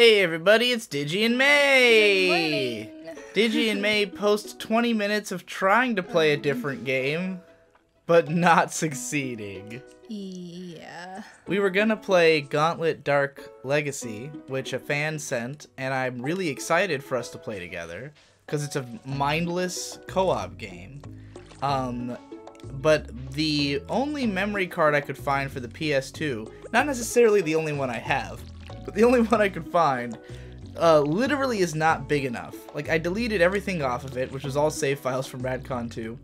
Hey everybody, it's Digi and May! Good morning. Digi and May post 20 minutes of trying to play a different game, but not succeeding. Yeah. We were gonna play Gauntlet Dark Legacy, which a fan sent, and I'm really excited for us to play together, because it's a mindless co-op game. But the only memory card I could find for the PS2, not necessarily the only one I have, but the only one I could find, literally is not big enough. Like, I deleted everything off of it, which was all save files from Radcon 2,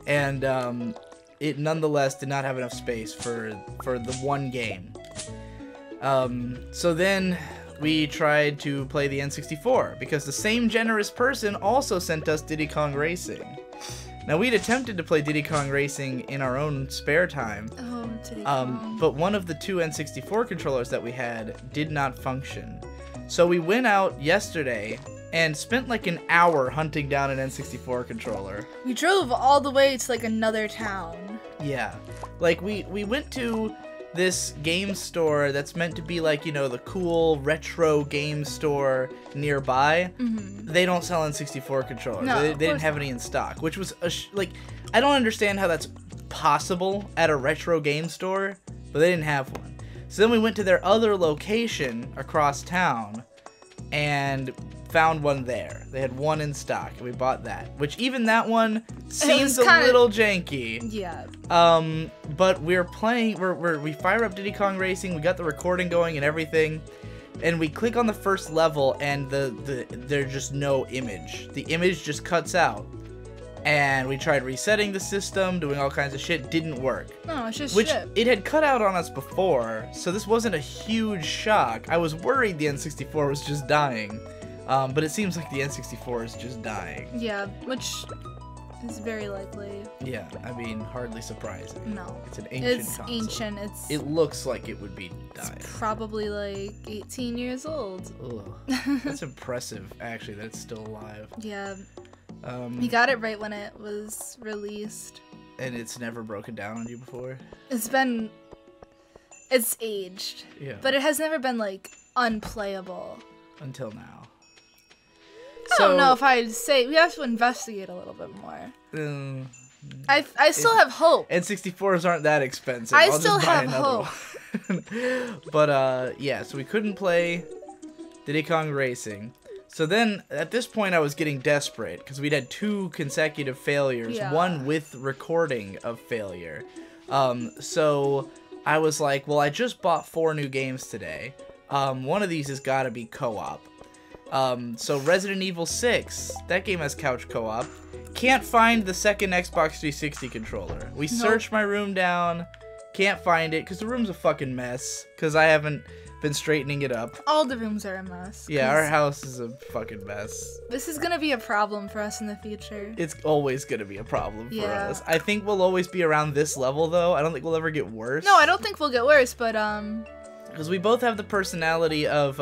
and it nonetheless did not have enough space for the one game. So then we tried to play the N64, because the same generous person also sent us Diddy Kong Racing. Now, we'd attempted to play Diddy Kong Racing in our own spare time, Diddy Kong. but one of the two N64 controllers that we had did not function. So we went out yesterday and spent like an hour hunting down an N64 controller. We drove all the way to like another town. Yeah, like we went to this game store that's meant to be like, you know, the cool retro game store nearby. They don't sell N64 controllers. No, they of didn't course have any in stock, which was like, I don't understand how that's possible at a retro game store, but they didn't have one. So then we went to their other location across town and found one there. They had one in stock, and we bought that, which even that one seems a little janky. Yeah. But we're playing, we fire up Diddy Kong Racing, we got the recording going and everything, and we click on the first level, and there's just no image. The image just cuts out. And we tried resetting the system, doing all kinds of shit, didn't work. No, it's just Which, shit. it had cut out on us before, so this wasn't a huge shock. I was worried the N64 was just dying. But it seems like the N64 is just dying. Yeah, which is very likely. Yeah, I mean, hardly surprising. No. It's an ancient It's console. ancient. It looks like it would be dying. It's probably like 18 years old. Ugh. That's impressive, actually, that it's still alive. Yeah. He got it right when it was released. And it's never broken down on you before? It's aged. Yeah. But it has never been like unplayable. Until now. I don't know if I'd say, we have to investigate a little bit more. I still have hope. N64s aren't that expensive. I I'll still just buy have another hope. one. But yeah, so we couldn't play Diddy Kong Racing. So then, at this point, I was getting desperate, because we'd had 2 consecutive failures, Yeah. one with recording of failure. So I was like, well, I just bought 4 new games today. One of these has got to be co-op. So Resident Evil 6, that game has couch co-op. Can't find the second Xbox 360 controller. We searched my room down, can't find it, because the room's a fucking mess, because I haven't been straightening it up. All the rooms are a mess. Yeah, our house is a fucking mess. This is gonna be a problem for us in the future. It's always gonna be a problem for Yeah. us. I think we'll always be around this level, though. I don't think we'll ever get worse. No, I don't think we'll get worse, but Because we both have the personality of,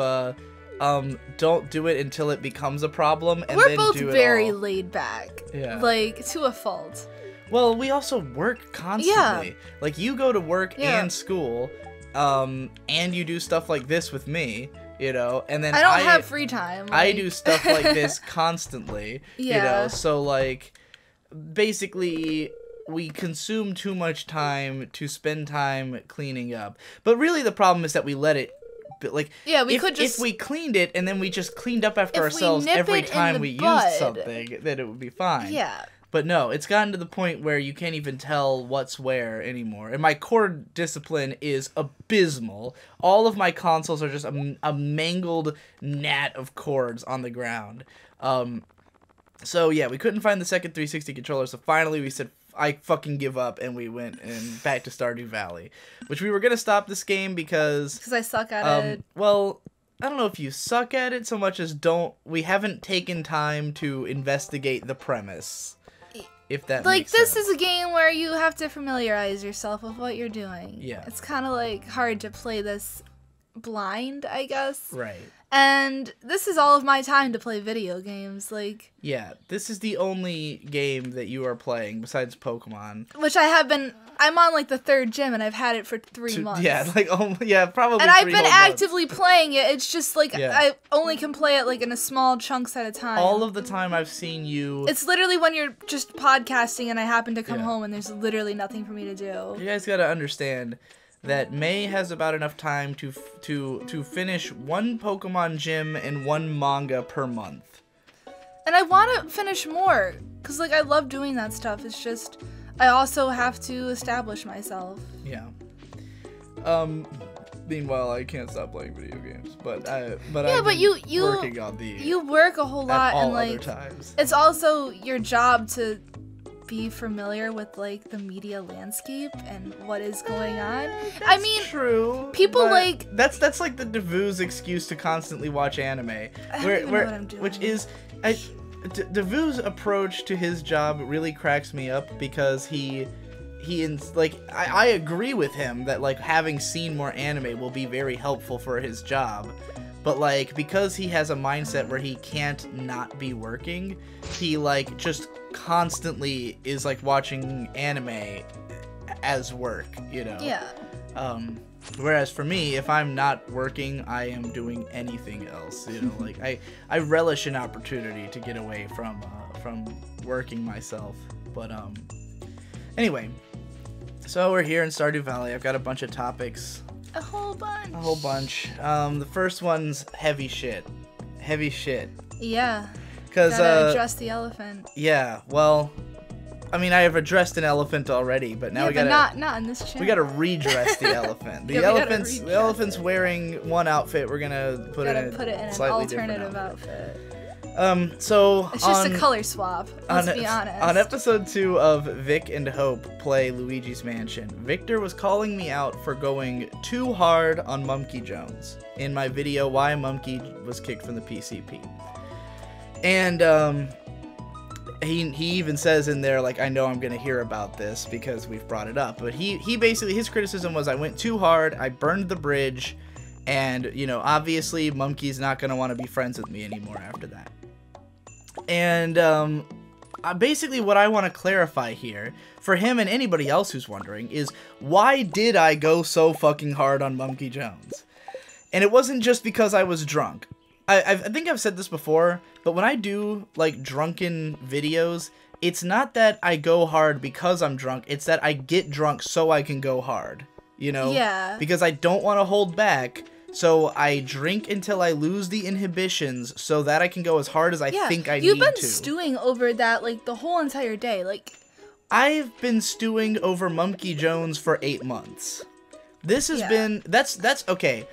don't do it until it becomes a problem, and we're then both do it very all. laid back. Yeah. Like, to a fault. Well, we also work constantly. Yeah. Like, you go to work Yeah. and school, and you do stuff like this with me, you know, and then I don't have free time. I like- do stuff like this constantly, you know, Yeah. so, like, basically, we consume too much time to spend time cleaning up. But really the problem is that we let it, like, Yeah, we if, could just- if we cleaned it and then we just cleaned up after If we ourselves nip every it in time the we bud. used something, then it would be fine. Yeah. But no, it's gotten to the point where you can't even tell what's where anymore. And my chord discipline is abysmal. All of my consoles are just a mangled gnat of chords on the ground. So yeah, we couldn't find the second 360 controller, so finally we said, I fucking give up, and we went and back to Stardew Valley. Which we were going to stop this game because... Because I suck at it. Well, I don't know if you suck at it so much as we haven't taken time to investigate the premise. If that Like, makes this sense. is a game where you have to familiarize yourself with what you're doing. Yeah. It's kind of, like, hard to play this blind, I guess. Right. And this is all of my time to play video games, like... Yeah, this is the only game that you are playing besides Pokemon. Which I have been... I'm on, like, the 3rd gym, and I've had it for 3 months. Yeah, like, probably and I've been actively playing it. It's just, like, yeah. I only can play it, like, in a small chunks at a time. All of the time I've seen you... It's literally when you're just podcasting and I happen to come home and there's literally nothing for me to do. You guys gotta understand that May has about enough time to finish 1 Pokemon gym and 1 manga per month. And I want to finish more, because, like, I love doing that stuff. It's just, I also have to establish myself. Yeah. Meanwhile, I can't stop playing video games, but you working on the... You work a whole lot, all and, like, other times. It's also your job to be familiar with, like, the media landscape and what is going on. I mean, true. People like that's like the Devue's excuse to constantly watch anime. I don't even know what I'm doing. Which is Devue's approach to his job really cracks me up because I agree with him that, like, having seen more anime will be very helpful for his job. But, like, because he has a mindset where he can't not be working, he, like, just constantly is, like, watching anime as work, you know? Yeah. Whereas for me, if I'm not working, I am doing anything else, you know? Like, I relish an opportunity to get away from working myself. But, anyway, so we're here in Stardew Valley. I've got a bunch of topics. A whole bunch. The first one's heavy shit. Heavy shit. Yeah. Because gotta address the elephant. Yeah. Well, I mean, I have addressed an elephant already, but now we gotta not in this channel. We gotta redress the elephant. The elephant's wearing one outfit. We're gonna put it in an alternative outfit. So it's just a color swap. Let's be honest. On episode 2 of Vic and Hope Play Luigi's Mansion, Victor was calling me out for going too hard on Mumkey Jones in my video Why Mumkey Was Kicked from the PCP. And he even says in there, like, I know I'm gonna hear about this because we've brought it up. But he basically, his criticism was I went too hard, I burned the bridge, and, you know, obviously Mumkey's not gonna want to be friends with me anymore after that. And basically what I want to clarify here, for him and anybody else who's wondering, is why did I go so fucking hard on Mumkey Jones? And it wasn't just because I was drunk. I think I've said this before, but when I do, like, drunken videos, it's not that I go hard because I'm drunk, it's that I get drunk so I can go hard, you know? Yeah. Because I don't want to hold back. So I drink until I lose the inhibitions so that I can go as hard as I think I need to. You've been stewing over that, like, the whole entire day. Like, I've been stewing over Mumkey Jones for 8 months. This has been... That's okay.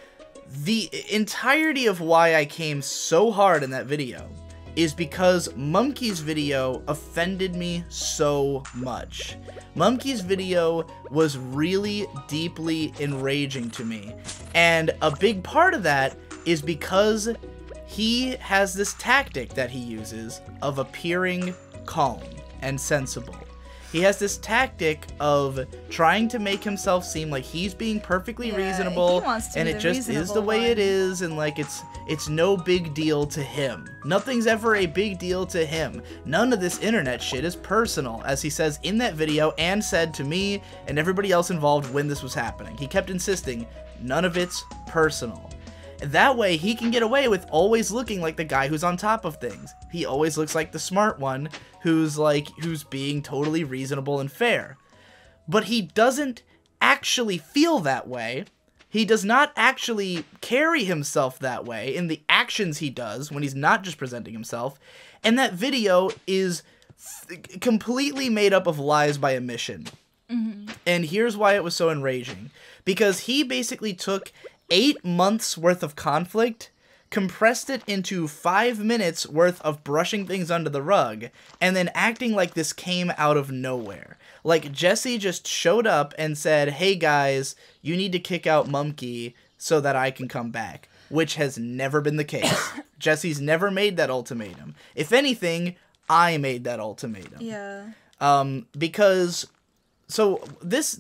The entirety of why I came so hard in that video is because Mumkey's video offended me so much. Mumkey's video was really deeply enraging to me, and a big part of that is because he has this tactic that he uses of appearing calm and sensible. He has this tactic of trying to make himself seem like he's being perfectly reasonable, and it just is the way it is, and, like, it's no big deal to him. Nothing's ever a big deal to him. None of this internet shit is personal, as he says in that video and said to me and everybody else involved when this was happening. He kept insisting, none of it's personal. That way, he can get away with always looking like the guy who's on top of things. He always looks like the smart one who's being totally reasonable and fair. But he doesn't actually feel that way. He does not actually carry himself that way in the actions he does when he's not just presenting himself. And that video is completely made up of lies by omission. Mm-hmm. And here's why it was so enraging. Because he basically took 8 months worth of conflict, compressed it into 5 minutes worth of brushing things under the rug, and then acting like this came out of nowhere. Like, Jesse just showed up and said, hey guys, you need to kick out Mumkey so that I can come back. Which has never been the case. Jesse's never made that ultimatum. If anything, I made that ultimatum. Yeah. Because, so this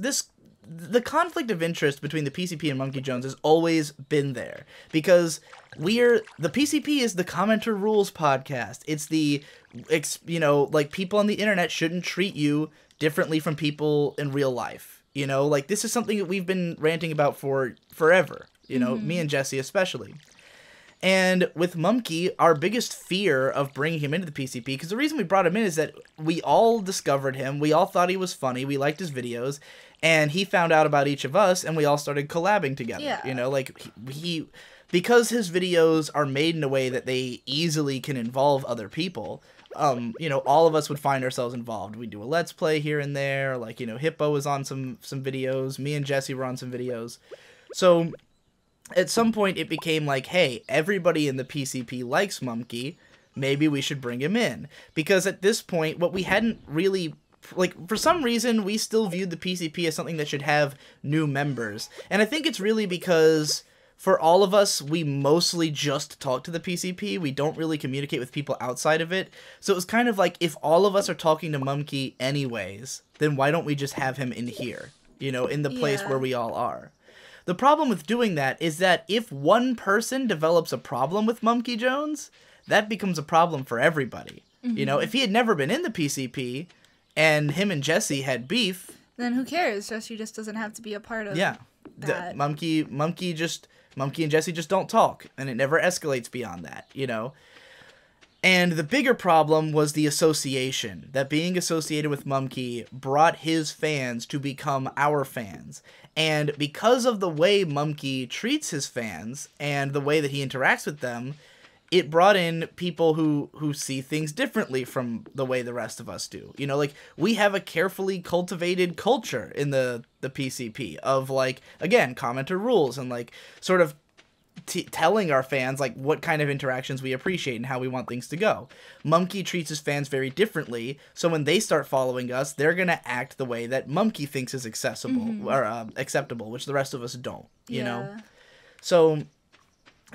the conflict of interest between the PCP and Mumkey Jones has always been there, because the PCP is the Commenter Rules podcast. It's like, people on the internet shouldn't treat you differently from people in real life. Like, this is something that we've been ranting about for forever, me and Jesse especially. And with Mumkey, our biggest fear of bringing him into the PCP, because the reason we brought him in is that we all discovered him, we all thought he was funny, we liked his videos, and he found out about each of us, and we all started collabing together. Yeah. Like, because his videos are made in a way that they easily can involve other people, all of us would find ourselves involved. We'd do a Let's Play here and there, like, Hippo was on some videos, me and Jesse were on some videos. So at some point, it became like, hey, everybody in the PCP likes Mumkey. Maybe we should bring him in. Because at this point, what we hadn't really... Like, for some reason, we still viewed the PCP as something that should have new members. And I think it's really because, for all of us, we mostly just talk to the PCP. We don't really communicate with people outside of it. So it was kind of like, if all of us are talking to Mumkey anyways, then why don't we just have him in here? In the place where we all are. The problem with doing that is that if one person develops a problem with Mumkey Jones, that becomes a problem for everybody. If he had never been in the PCP and him and Jesse had beef, then who cares? Jesse just doesn't have to be a part of that. Mumkey and Jesse just don't talk, and it never escalates beyond that, And the bigger problem was the association, that being associated with Mumkey brought his fans to become our fans. And because of the way Mumkey treats his fans and the way that he interacts with them, it brought in people who see things differently from the way the rest of us do. Like, we have a carefully cultivated culture in the PCP of, like, again, commenter rules and, like, sort of telling our fans, like, what kind of interactions we appreciate and how we want things to go. Mumkey treats his fans very differently, so when they start following us, they're gonna act the way that Mumkey thinks is accessible or acceptable, which the rest of us don't, you know? So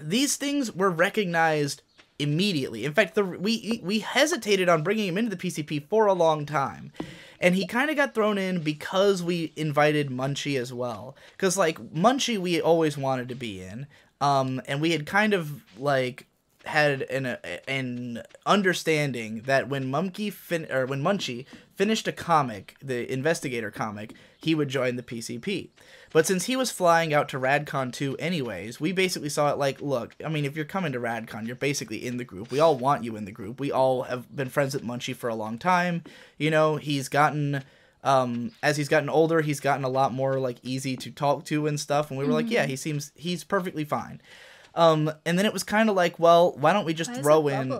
these things were recognized immediately. In fact, we hesitated on bringing him into the PCP for a long time. And he kind of got thrown in because we invited Munchie as well. Because, like, Munchie we always wanted to be in. And we had kind of, like, had an understanding that when Munchie finished a comic, the Investigator comic, he would join the PCP. But since he was flying out to RadCon 2 anyways, we basically saw it like, look, I mean, if you're coming to RadCon, you're basically in the group. We all want you in the group. We all have been friends with Munchie for a long time. He's gotten... as he's gotten older, he's gotten a lot more, like, easy to talk to and stuff, and we were like, yeah, he's perfectly fine. And then it was kind of like, well, why don't we just throw in...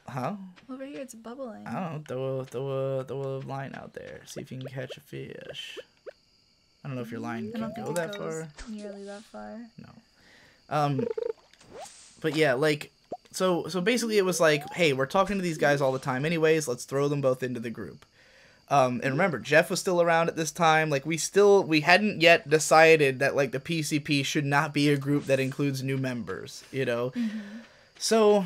Huh? Over here, it's bubbling. I don't know, throw a line out there, see if you can catch a fish. I don't know if your line can go that far. Nearly that far. No. But yeah, like... So basically it was like, hey, we're talking to these guys all the time anyways, let's throw them both into the group. And remember, Jeff was still around at this time. Like, we hadn't yet decided that, like, the PCP should not be a group that includes new members, So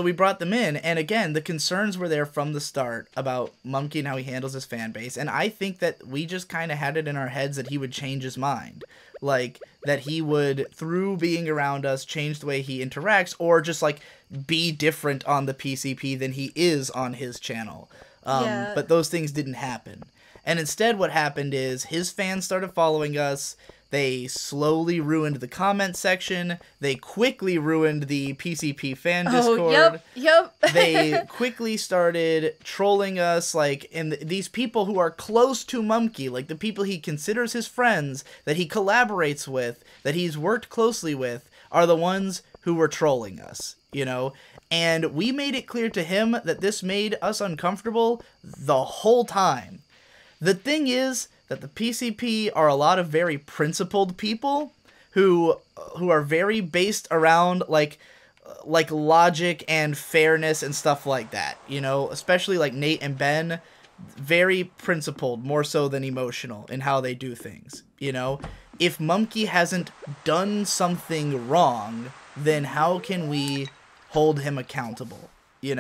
we brought them in, and again, the concerns were there from the start about Mumkey and how he handles his fan base, and I think that we just kind of had it in our heads that he would change his mind. Like, that he would, through being around us, change the way he interacts, or just, like, be different on the PCP than he is on his channel. But those things didn't happen. And instead what happened is his fans started following us. They slowly ruined the comment section. They quickly ruined the PCP fan Discord. Yep. They quickly started trolling us, like, and these people who are close to Mumkey, like the people he considers his friends, that he collaborates with, that he's worked closely with, are the ones who were trolling us, And we made it clear to him that this made us uncomfortable the whole time. The thing is that the PCP are a lot of very principled people who are very based around, like logic and fairness and stuff like that, Especially, like, Nate and Ben, very principled, more so than emotional in how they do things, If Mumkey hasn't done something wrong, then how can we hold him accountable? He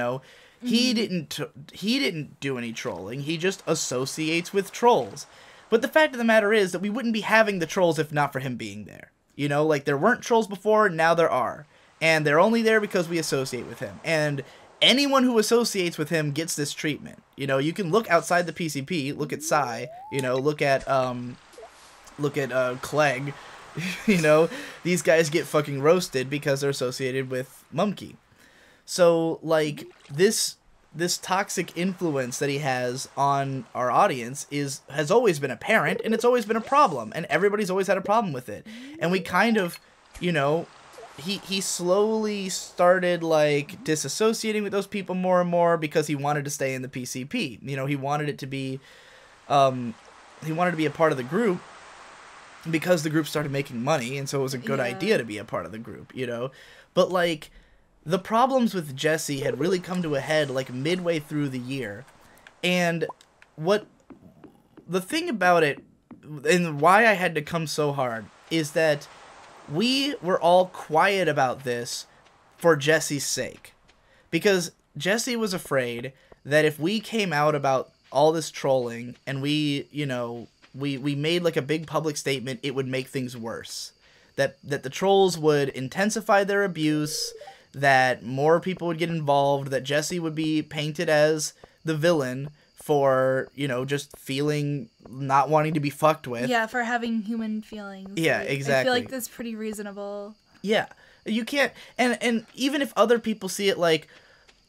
didn't do any trolling. He just associates with trolls. But the fact of the matter is that we wouldn't be having the trolls if not for him being there. You know, like, there weren't trolls before, now there are. And they're only there because we associate with him. And anyone who associates with him gets this treatment. You know, you can look outside the PCP, look at Psy, you know, look at Clegg. You know, these guys get fucking roasted because they're associated with Mumkey. So, like, this toxic influence that he has on our audience has always been apparent, and it's always been a problem, and everybody's always had a problem with it. And we kind of, you know, he slowly started, like, disassociating with those people more and more because he wanted to stay in the PCP. You know, he wanted it to be, he wanted to be a part of the group because the group started making money, and so it was a good idea to be a part of the group, you know? But, like, the problems with Jesse had really come to a head, like, midway through the year. And the thing about it, and why I had to come so hard, is that we were all quiet about this for Jesse's sake. Because Jesse was afraid that if we came out about all this trolling, and we, you know, we made, like, a big public statement, it would make things worse. That the trolls would intensify their abuse, that more people would get involved, that Jesse would be painted as the villain for, you know, just feeling, not wanting to be fucked with. Yeah, for having human feelings. Yeah, exactly. I feel like that's pretty reasonable. Yeah. You can't, and even if other people see it like,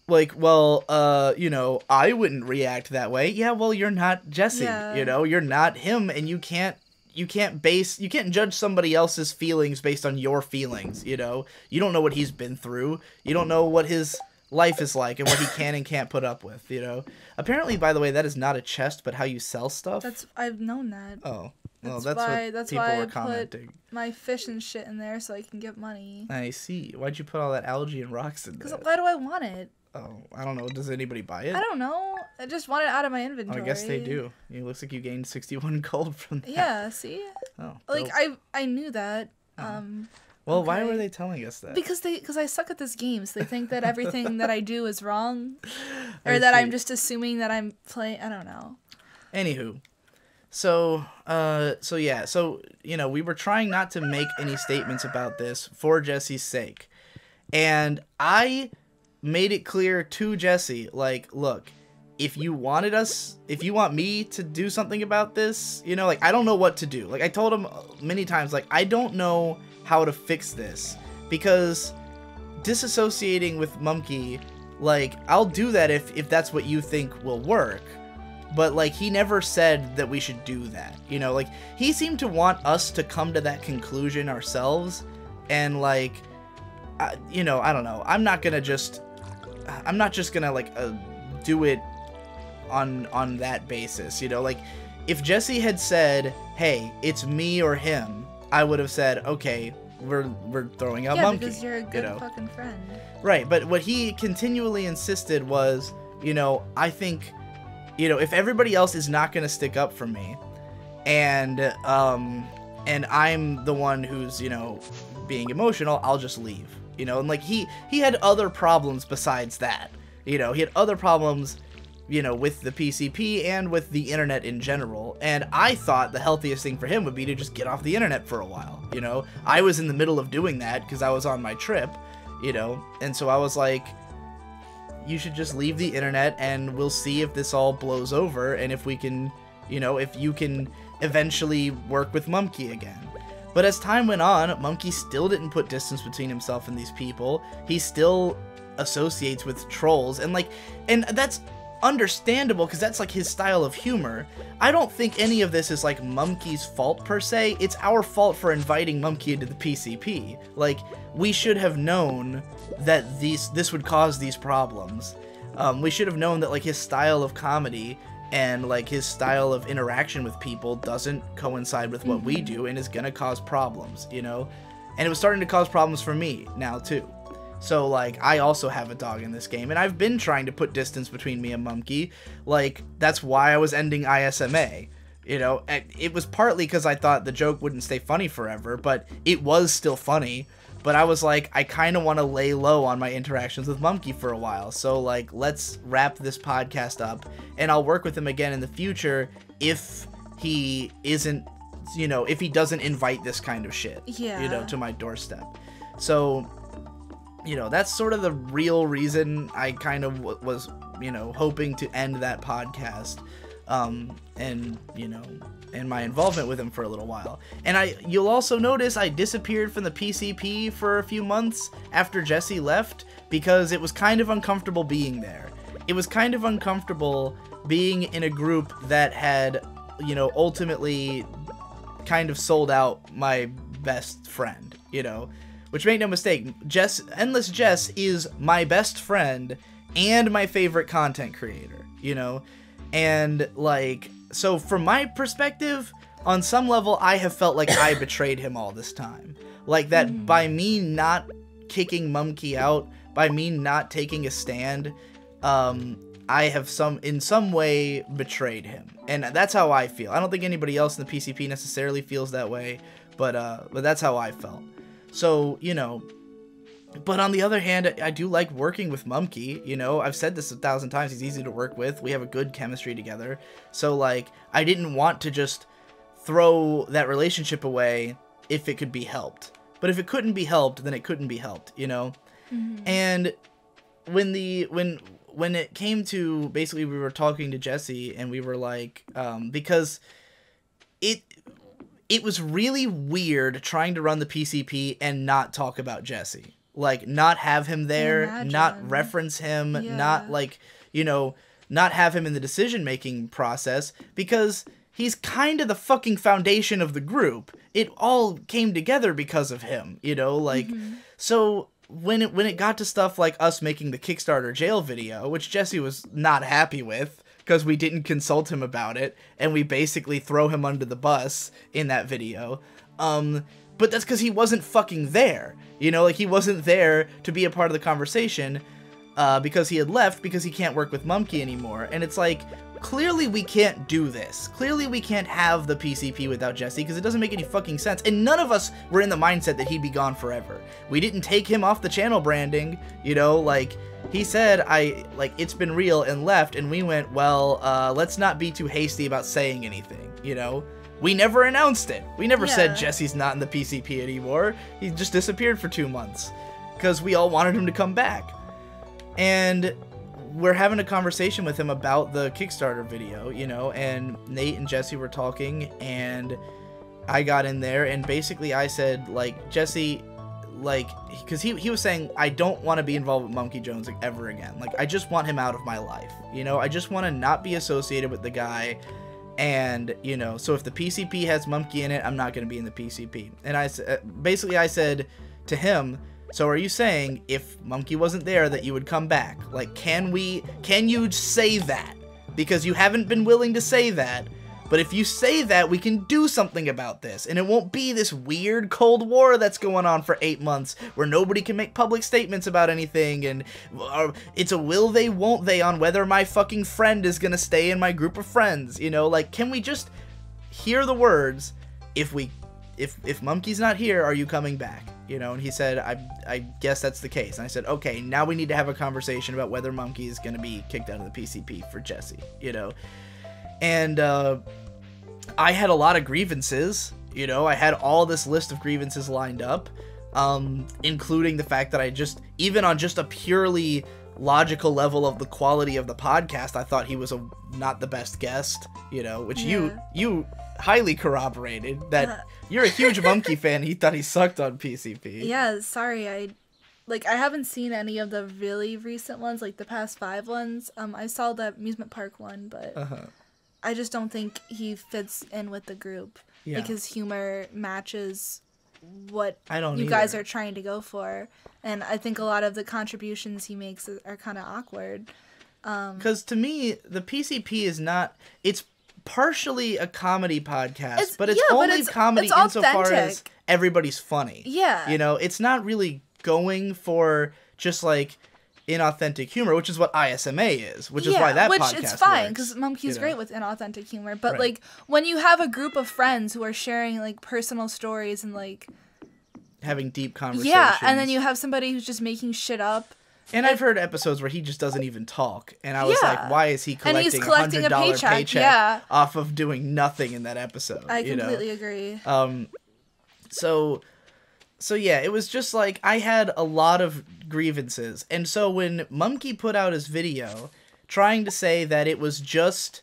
well, you know, I wouldn't react that way. Yeah, well, you're not Jesse, you know, you're not him, and you can't judge somebody else's feelings based on your feelings, you know? You don't know what he's been through. You don't know what his life is like and what he can and can't put up with, you know? Apparently, by the way, that is not a chest, but how you sell stuff. I've known that. Oh. Well, that's what people were commenting. Put my fish and shit in there so I can get money. I see. Why'd you put all that algae and rocks in there? Because why do I want it? Oh, I don't know. Does anybody buy it? I don't know. I just want it out of my inventory. Oh, I guess they do. It looks like you gained 61 gold from that. Yeah, see? Oh. Like, I knew that. Well, why were they telling us that? Because I suck at this game, so they think that everything that I do is wrong. Or that I'm just assuming that I'm playing... I don't know. Anywho. So, yeah. So, you know, we were trying not to make any statements about this for Jesse's sake. And I made it clear to Jesse, like, look, if you want me to do something about this, you know, like, I don't know what to do. Like, I told him many times, like, I don't know how to fix this, because disassociating with Mumkey, like, I'll do that if that's what you think will work, but, like, he never said that we should do that, you know, like, he seemed to want us to come to that conclusion ourselves, and, like, you know, I don't know, I'm not just gonna, like, do it on that basis, you know, like, if Jesse had said, hey, it's me or him, I would have said, okay, we're throwing out Mumkey. Yeah, because you're a good fucking friend. Right, but what he continually insisted was, you know, I think, you know, if everybody else is not gonna stick up for me, and I'm the one who's, you know, being emotional, I'll just leave. You know, and, like, he had other problems besides that. You know, he had other problems, you know, with the PCP and with the internet in general. And I thought the healthiest thing for him would be to just get off the internet for a while, you know? I was in the middle of doing that because I was on my trip, you know? And so I was like, you should just leave the internet and we'll see if this all blows over and if we can, you know, if you can eventually work with Mumkey again. But as time went on, Mumkey still didn't put distance between himself and these people. He still associates with trolls, and that's understandable because that's, like, his style of humor. I don't think any of this is, like, Mumkey's fault per se. It's our fault for inviting Mumkey into the PCP. Like, we should have known that this would cause these problems. We should have known that, like, his style of comedy and, like, his style of interaction with people doesn't coincide with what we do and is gonna cause problems, you know? And it was starting to cause problems for me now, too. So, like, I also have a dog in this game, and I've been trying to put distance between me and Mumkey. Like, that's why I was ending ISMA, you know? It was partly because I thought the joke wouldn't stay funny forever, but it was still funny. But I was like, I kind of want to lay low on my interactions with Mumkey for a while. So, like, let's wrap this podcast up, and I'll work with him again in the future if he isn't, you know, if he doesn't invite this kind of shit, yeah, you know, to my doorstep. So, you know, that's sort of the real reason I kind of was, you know, hoping to end that podcast, and, you know, and my involvement with him for a little while. And you'll also notice I disappeared from the PCP for a few months after Jesse left, because it was kind of uncomfortable being there. It was kind of uncomfortable being in a group that had, you know, ultimately kind of sold out my best friend, you know, which, make no mistake, Endless Jess is my best friend and my favorite content creator, you know, and, like, so from my perspective, on some level, I have felt like I betrayed him all this time. Like, that by me not kicking Mumkey out, by me not taking a stand, I have in some way betrayed him. And that's how I feel. I don't think anybody else in the PCP necessarily feels that way, but that's how I felt. So, you know, but on the other hand, I do like working with Mumkey, you know, I've said this 1,000 times, he's easy to work with, we have a good chemistry together, so, like, I didn't want to just throw that relationship away if it could be helped. But if it couldn't be helped, then it couldn't be helped, you know? And when it came to, basically, we were talking to Jesse, and we were like, because it was really weird trying to run the PCP and not talk about Jesse. Like, not have him there, not reference him, not, like, you know, not have him in the decision-making process, because he's kind of the fucking foundation of the group. It all came together because of him, you know, like, so when it got to stuff like us making the Kickstarter jail video, which Jesse was not happy with, because we didn't consult him about it, and we basically throw him under the bus in that video, but that's because he wasn't fucking there. You know, like, he wasn't there to be a part of the conversation, because he had left because he can't work with Mumkey anymore. And it's like, clearly we can't do this. Clearly we can't have the PCP without Jesse, because it doesn't make any fucking sense. And none of us were in the mindset that he'd be gone forever. We didn't take him off the channel branding, you know, like, he said, it's been real, and left, and we went, well, let's not be too hasty about saying anything, you know? We never announced it. We never said Jesse's not in the PCP anymore. He just disappeared for 2 months because we all wanted him to come back. And we're having a conversation with him about the Kickstarter video, you know, and Nate and Jesse were talking, and I got in there, and basically I said, like, Jesse, like, because he was saying, I don't want to be involved with Mumkey Jones, like, ever again. Like, I just want him out of my life, you know? I just want to not be associated with the guy. And, you know, so if the PCP has Mumkey in it, I'm not going to be in the PCP. And I said to him, so are you saying if Mumkey wasn't there that you would come back? Like, can you say that? Because you haven't been willing to say that. But if you say that, we can do something about this. And it won't be this weird Cold War that's going on for 8 months where nobody can make public statements about anything. And it's a will they, won't they on whether my fucking friend is going to stay in my group of friends. You know, like, can we just hear the words, if Mumkey's not here, are you coming back? You know, and he said, I guess that's the case. And I said, okay, now we need to have a conversation about whether Mumkey is going to be kicked out of the PCP for Jesse, you know. And I had a lot of grievances, you know, I had all this list of grievances lined up, including the fact that even on just a purely logical level of the quality of the podcast, I thought he was not the best guest, you know, which you highly corroborated, that you're a huge Mumkey fan. He thought he sucked on PCP. Yeah, sorry, I haven't seen any of the really recent ones, like the past 5 ones. I saw the amusement park one, but I just don't think he fits in with the group. Yeah. Because humor matches what you guys are trying to go for. And I think a lot of the contributions he makes are kind of awkward. Because to me, the PCP is not... It's partially a comedy podcast, but it's only comedy insofar as everybody's funny. Yeah. You know, it's not really going for just, like, inauthentic humor, which is what ISMA is, which is why that podcast works. Which it's fine, because Mumkey's great with inauthentic humor. But, like, when you have a group of friends who are sharing, like, personal stories and, like... having deep conversations. Yeah, and then you have somebody who's just making shit up And I've heard episodes where he just doesn't even talk, and I was like, why is he collecting a $100 paycheck off of doing nothing in that episode? I completely agree. So yeah, it was just like, I had a lot of grievances. And so when Mumkey put out his video trying to say that it was just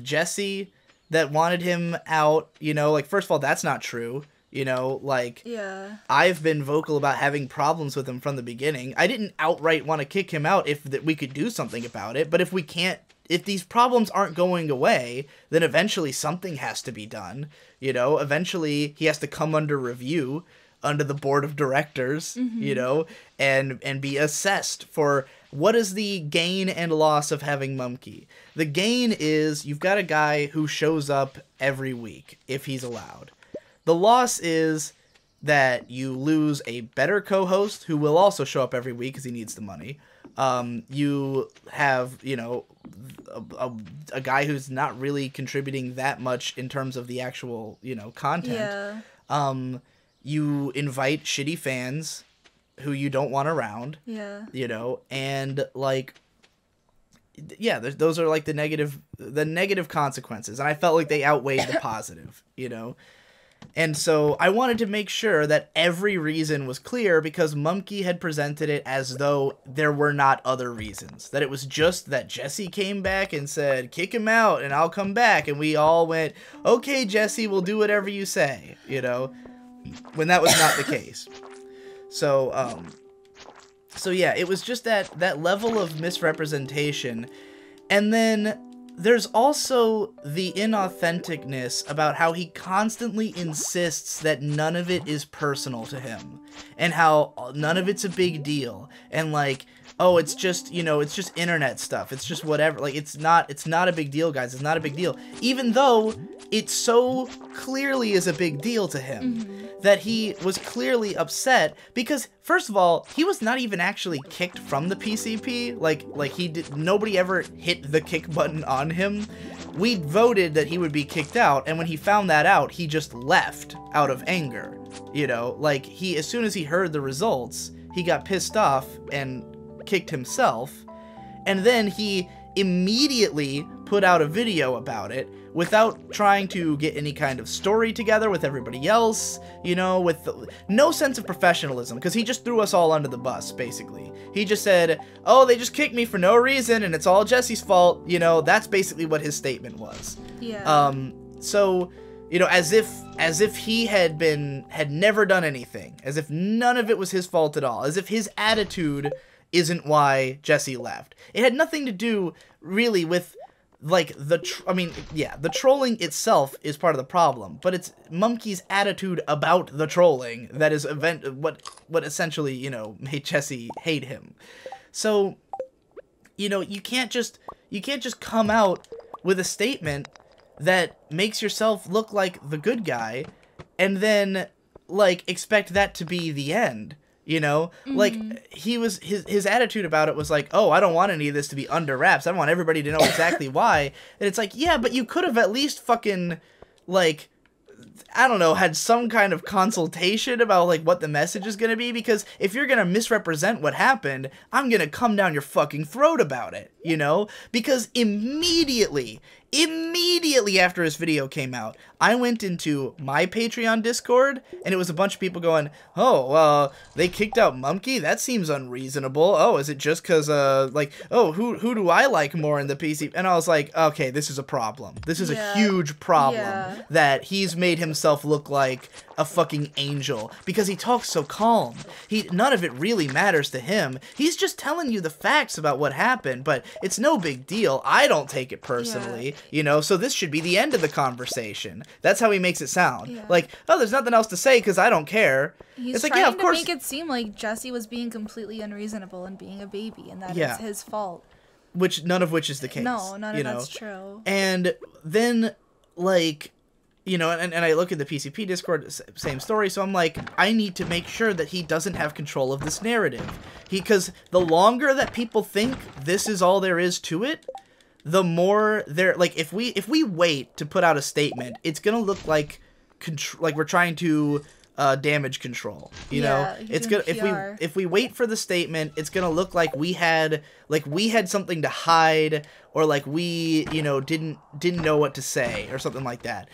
Jesse that wanted him out, you know, like, first of all, that's not true. You know, like, yeah. I've been vocal about having problems with him from the beginning. I didn't outright want to kick him out if we could do something about it. But if these problems aren't going away, then eventually something has to be done. You know, eventually he has to come under review, under the board of directors, you know, and be assessed for what is the gain and loss of having Mumkey. The gain is you've got a guy who shows up every week, if he's allowed. The loss is that you lose a better co-host who will also show up every week because he needs the money. You have, you know, a guy who's not really contributing that much in terms of the actual, you know, content. Yeah. You invite shitty fans who you don't want around. Yeah. You know, and like, yeah, those are like the negative consequences, and I felt like they outweighed the positive, you know. And so I wanted to make sure that every reason was clear because Mumkey had presented it as though there were not other reasons. That it was just that Jesse came back and said, kick him out and I'll come back. And we all went, okay, Jesse, we'll do whatever you say, you know, when that was not the case. So yeah, it was just that level of misrepresentation. And then there's also the inauthenticness about how he constantly insists that none of it is personal to him and how none of it's a big deal and like, oh, it's just, you know, it's just internet stuff. It's just whatever. Like, it's not a big deal, guys. It's not a big deal. Even though it so clearly is a big deal to him that he was clearly upset because, first of all, he was not even actually kicked from the PCP. Like nobody ever hit the kick button on him. We voted that he would be kicked out, and when he found that out, he just left out of anger. You know, like, as soon as he heard the results, he got pissed off and kicked himself, and then he immediately put out a video about it without trying to get any kind of story together with everybody else, you know, with no sense of professionalism, because he just threw us all under the bus, basically. He just said, oh, they just kicked me for no reason, and it's all Jesse's fault, you know, that's basically what his statement was. Yeah. So, you know, as if he had never done anything, as if none of it was his fault at all, as if his attitude isn't why Jesse left. It had nothing to do, really, with, like, the trolling itself is part of the problem, but it's Mumkey's attitude about the trolling that is what essentially, you know, made Jesse hate him. So, you know, you can't just come out with a statement that makes yourself look like the good guy and then, like, expect that to be the end. You know, like, his attitude about it was like, oh, I don't want any of this to be under wraps. I want everybody to know exactly why. And it's like, yeah, but you could have at least fucking, like, I don't know, had some kind of consultation about, like, what the message is going to be. Because if you're going to misrepresent what happened, I'm going to come down your fucking throat about it, you know? Because immediately after his video came out, I went into my Patreon Discord, and it was a bunch of people going, oh, they kicked out Mumkey? That seems unreasonable. Oh, is it just because, like, oh, who do I like more in the PC? And I was like, okay, this is a problem. This is a huge problem that he's made himself look like a fucking angel because he talks so calm. None of it really matters to him. He's just telling you the facts about what happened, but it's no big deal. I don't take it personally, you know, so this should be the end of the conversation. That's how he makes it sound. Like, oh, there's nothing else to say because I don't care. He's like, trying of course. to make it seem like Jesse was being completely unreasonable and being a baby, and that is his fault. None of which is the case. No, none of that's true. And then, like, you know, and I look at the PCP Discord, same story, so I'm like, I need to make sure that he doesn't have control of this narrative. Because the longer that people think this is all there is to it, the more like, if we wait to put out a statement, it's gonna look like we're trying to damage control. You know, it's gonna if we wait for the statement, it's gonna look like we had something to hide, or like we, you know, didn't know what to say or something like that.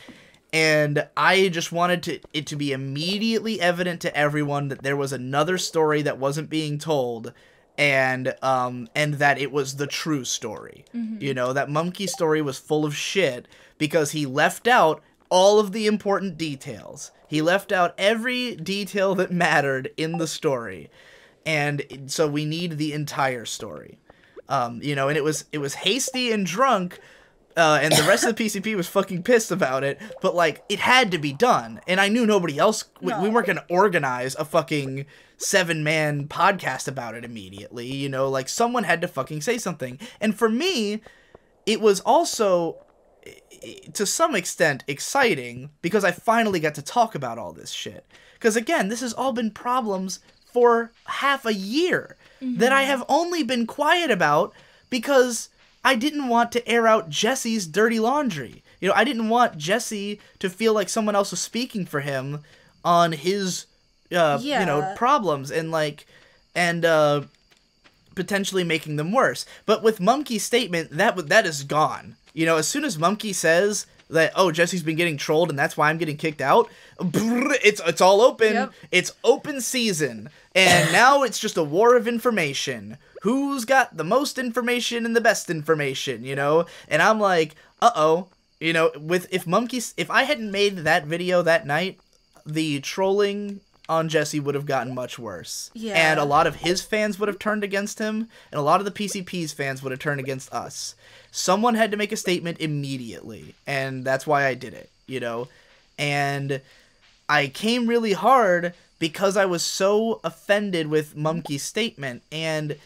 And I just wanted it to be immediately evident to everyone that there was another story that wasn't being told, and that it was the true story. You know, that Mumkey story was full of shit because he left out all of the important details. He left out every detail that mattered in the story. And so we need the entire story. You know, and it was hasty and drunk, and the rest of the PCP was fucking pissed about it, but, like, it had to be done. And I knew nobody else, we weren't going to organize a fucking 7-man podcast about it immediately, you know, like, someone had to fucking say something. And for me, it was also, to some extent, exciting, because I finally got to talk about all this shit. Because, again, this has all been problems for half a year that I have only been quiet about because I didn't want to air out Jesse's dirty laundry. You know, I didn't want Jesse to feel like someone else was speaking for him on his, you know, problems and, like, and potentially making them worse. But with Mumkey's statement, that is gone. You know, as soon as Mumkey says that, oh, Jesse's been getting trolled and that's why I'm getting kicked out, it's all open. Yep. It's open season. And now it's just a war of information. Who's got the most information and the best information, you know? And I'm like, uh-oh. You know, if I hadn't made that video that night, the trolling on Jesse would have gotten much worse. Yeah. And a lot of his fans would have turned against him, and a lot of the PCP's fans would have turned against us. Someone had to make a statement immediately, and that's why I did it, you know? And I came really hard because I was so offended with Mumkey's statement, and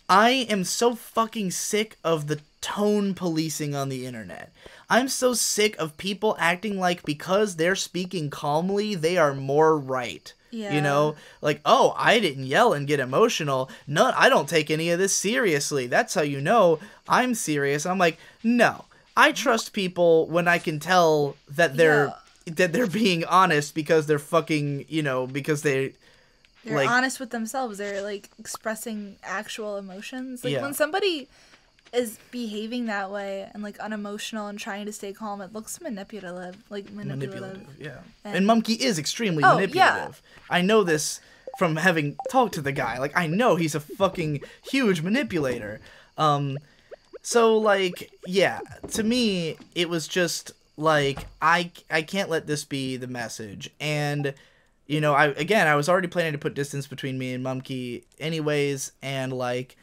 I am so fucking sick of the tone policing on the internet. I'm so sick of people acting like because they're speaking calmly, they are more right. Yeah. You know, like, oh, I didn't yell and get emotional. No, I don't take any of this seriously. That's how you know I'm serious. I'm like, no, I trust people when I can tell that they're being honest because they're fucking, you know, because they're like honest with themselves. They're like expressing actual emotions. Like when somebody is behaving that way and like unemotional and trying to stay calm, it looks manipulative. Yeah. And Mumkey is extremely manipulative. Yeah. I know this from having talked to the guy. Like, I know he's a fucking huge manipulator. So like, yeah, to me it was just like I can't let this be the message. And you know, I was already planning to put distance between me and Mumkey anyways, and like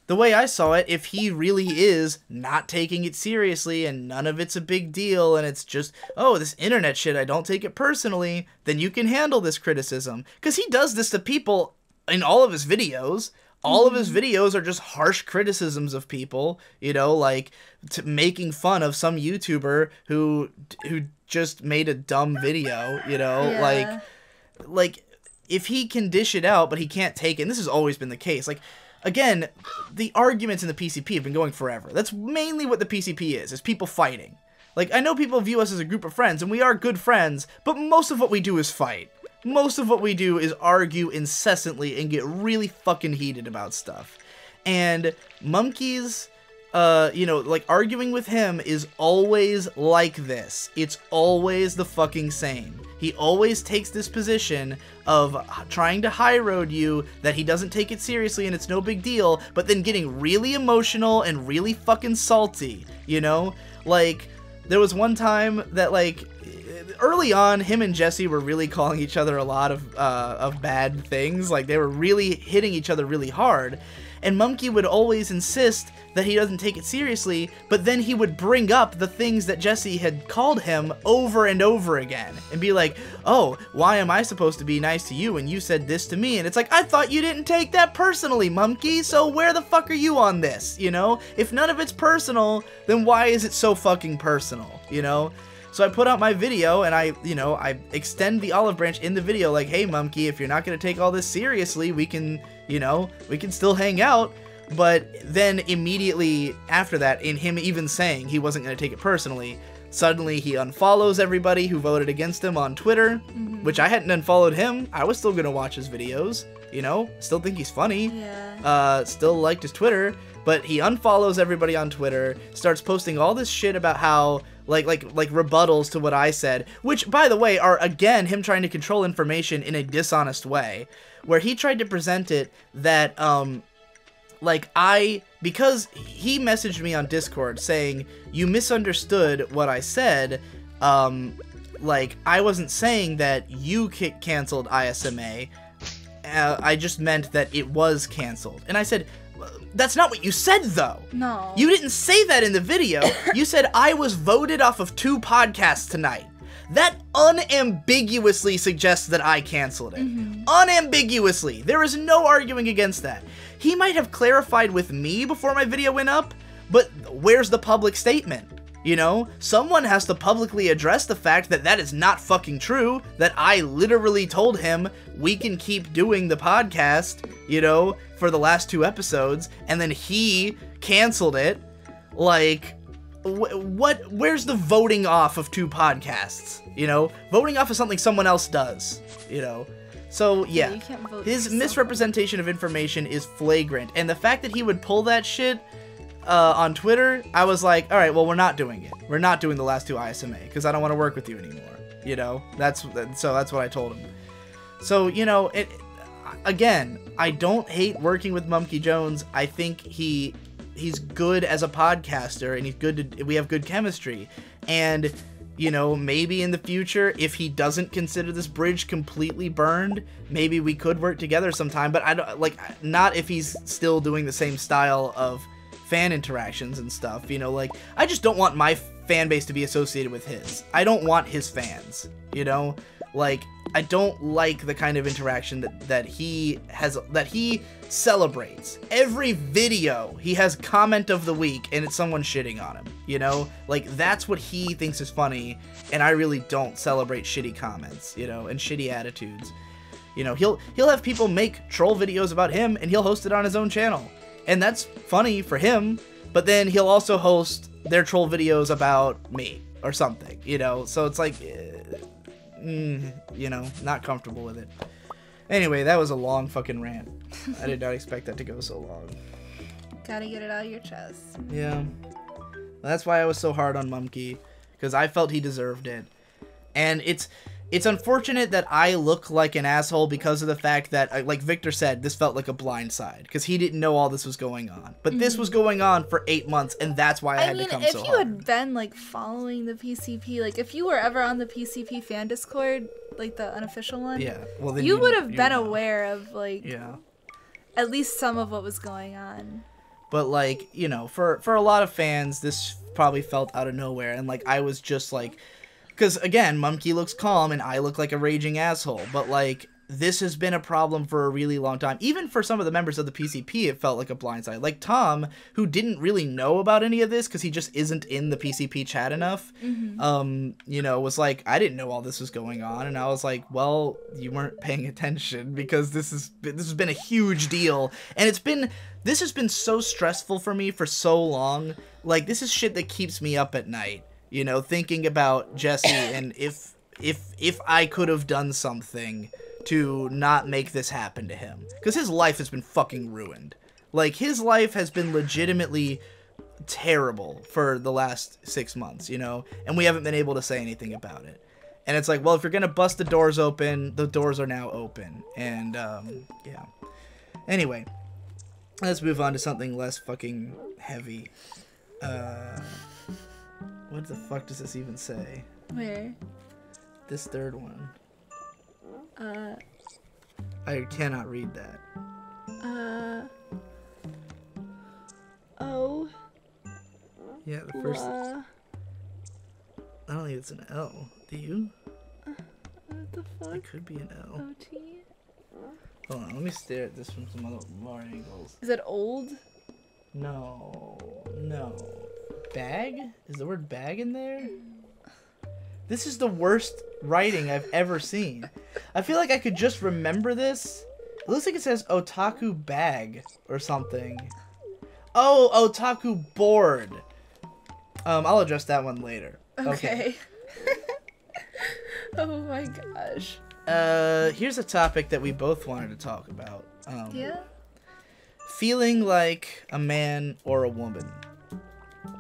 the way I saw it, if he really is not taking it seriously and none of it's a big deal and it's just, oh, this internet shit, I don't take it personally, then you can handle this criticism. Because he does this to people in all of his videos. All of his videos are just harsh criticisms of people, you know, like making fun of some YouTuber who just made a dumb video, you know, like if he can dish it out, but he can't take it, and this has always been the case, like, again, the arguments in the PCP have been going forever. That's mainly what the PCP is people fighting. Like, I know people view us as a group of friends, and we are good friends, but most of what we do is fight. Most of what we do is argue incessantly and get really fucking heated about stuff. And Mumkey's, you know, like, arguing with him is always like this. It's always the fucking same. He always takes this position of trying to high road you, that he doesn't take it seriously and it's no big deal, but then getting really emotional and really fucking salty, you know? Like, there was one time that, like, early on, him and Jesse were really calling each other a lot of bad things. Like, they were really hitting each other really hard. And Mumkey would always insist that he doesn't take it seriously, but then he would bring up the things that Jesse had called him over and over again, and be like, oh, why am I supposed to be nice to you when you said this to me? And it's like, I thought you didn't take that personally, Mumkey, so where the fuck are you on this, you know? If none of it's personal, then why is it so fucking personal, you know? So I put out my video, and I extend the olive branch in the video, like, hey, Mumkey, if you're not going to take all this seriously, we can, you know, we can still hang out. But then immediately after that, in him even saying he wasn't going to take it personally, Suddenly he unfollows everybody who voted against him on Twitter, which I hadn't unfollowed him. I was still gonna watch his videos, you know? Still think he's funny. Yeah. Still liked his Twitter, but he unfollows everybody on Twitter, starts posting all this shit about how, like rebuttals to what I said, which, by the way, are, again, him trying to control information in a dishonest way, where he tried to present it that, because he messaged me on Discord saying, you misunderstood what I said, I wasn't saying that you canceled ISMA, I just meant that it was canceled. And I said, that's not what you said, though. No. You didn't say that in the video. You said I was voted off of 2 podcasts tonight. That unambiguously suggests that I canceled it. Unambiguously. There is no arguing against that. He might have clarified with me before my video went up, but where's the public statement? You know, someone has to publicly address the fact that that is not fucking true, that I literally told him we can keep doing the podcast, you know, for the last 2 episodes, and then he canceled it. Like, where's the voting off of 2 podcasts? You know, voting off is something someone else does, you know? So, yeah, his misrepresentation of information is flagrant, and the fact that he would pull that shit on Twitter, I was like, all right, well, we're not doing it. We're not doing the last 2 ISMA because I don't want to work with you anymore. You know, that's what I told him. So, you know, again, I don't hate working with Mumkey Jones. I think he's good as a podcaster, and we have good chemistry. And, you know, maybe in the future, if he doesn't consider this bridge completely burned, maybe we could work together sometime. But I don't not if he's still doing the same style of fan interactions and stuff, you know, like, I just don't want my fan base to be associated with his. I don't want his fans, you know, like, I don't like the kind of interaction that he celebrates. Every video, he has comment of the week, and it's someone shitting on him, you know, like, that's what he thinks is funny, and I really don't celebrate shitty comments, you know, and shitty attitudes. You know, he'll have people make troll videos about him, and he'll host it on his own channel. And that's funny for him, but then he'll also host their troll videos about me or something, you know? So it's like, you know, not comfortable with it. Anyway, that was a long fucking rant. I did not expect that to go so long. Gotta get it out of your chest. Yeah. That's why I was so hard on Mumkey, because I felt he deserved it. And it's unfortunate that I look like an asshole because of the fact that, like Victor said, this felt like a blindside because he didn't know all this was going on. But this was going on for 8 months, and that's why I had to come so hard. If you had been, like, following the PCP, like, if you were ever on the PCP fan Discord, like the unofficial one, yeah, well, then you would have been aware of, like, yeah, at least some of what was going on. But, like, you know, for a lot of fans, this probably felt out of nowhere, and, like, I was just like, because, again, Mumkey looks calm, and I look like a raging asshole. But, like, this has been a problem for a really long time. Even for some of the members of the PCP, it felt like a blindside. Like Tom, who didn't really know about any of this because he just isn't in the PCP chat enough, you know, was like, I didn't know all this was going on. And I was like, well, you weren't paying attention because this has been a huge deal. And this has been so stressful for me for so long. Like, this is shit that keeps me up at night. You know, thinking about Jesse and if I could have done something to not make this happen to him. Because his life has been fucking ruined. Like, his life has been legitimately terrible for the last 6 months, you know? And we haven't been able to say anything about it. And it's like, well, if you're gonna bust the doors open, the doors are now open. And, yeah. Anyway, let's move on to something less fucking heavy. What the fuck does this even say? Where? This third one. I cannot read that. Oh. Yeah, the first... I don't think it's an L. Do you? What the fuck? It could be an L. OT? Hold on, let me stare at this from some other more angles. Is it old? No. Bag? Is the word bag in there? This is the worst writing I've ever seen. I feel like I could just remember this. It looks like it says otaku bag or something. Oh, otaku board. I'll address that one later. Okay. Oh my gosh. Here's a topic that we both wanted to talk about. Yeah? Feeling like a man or a woman.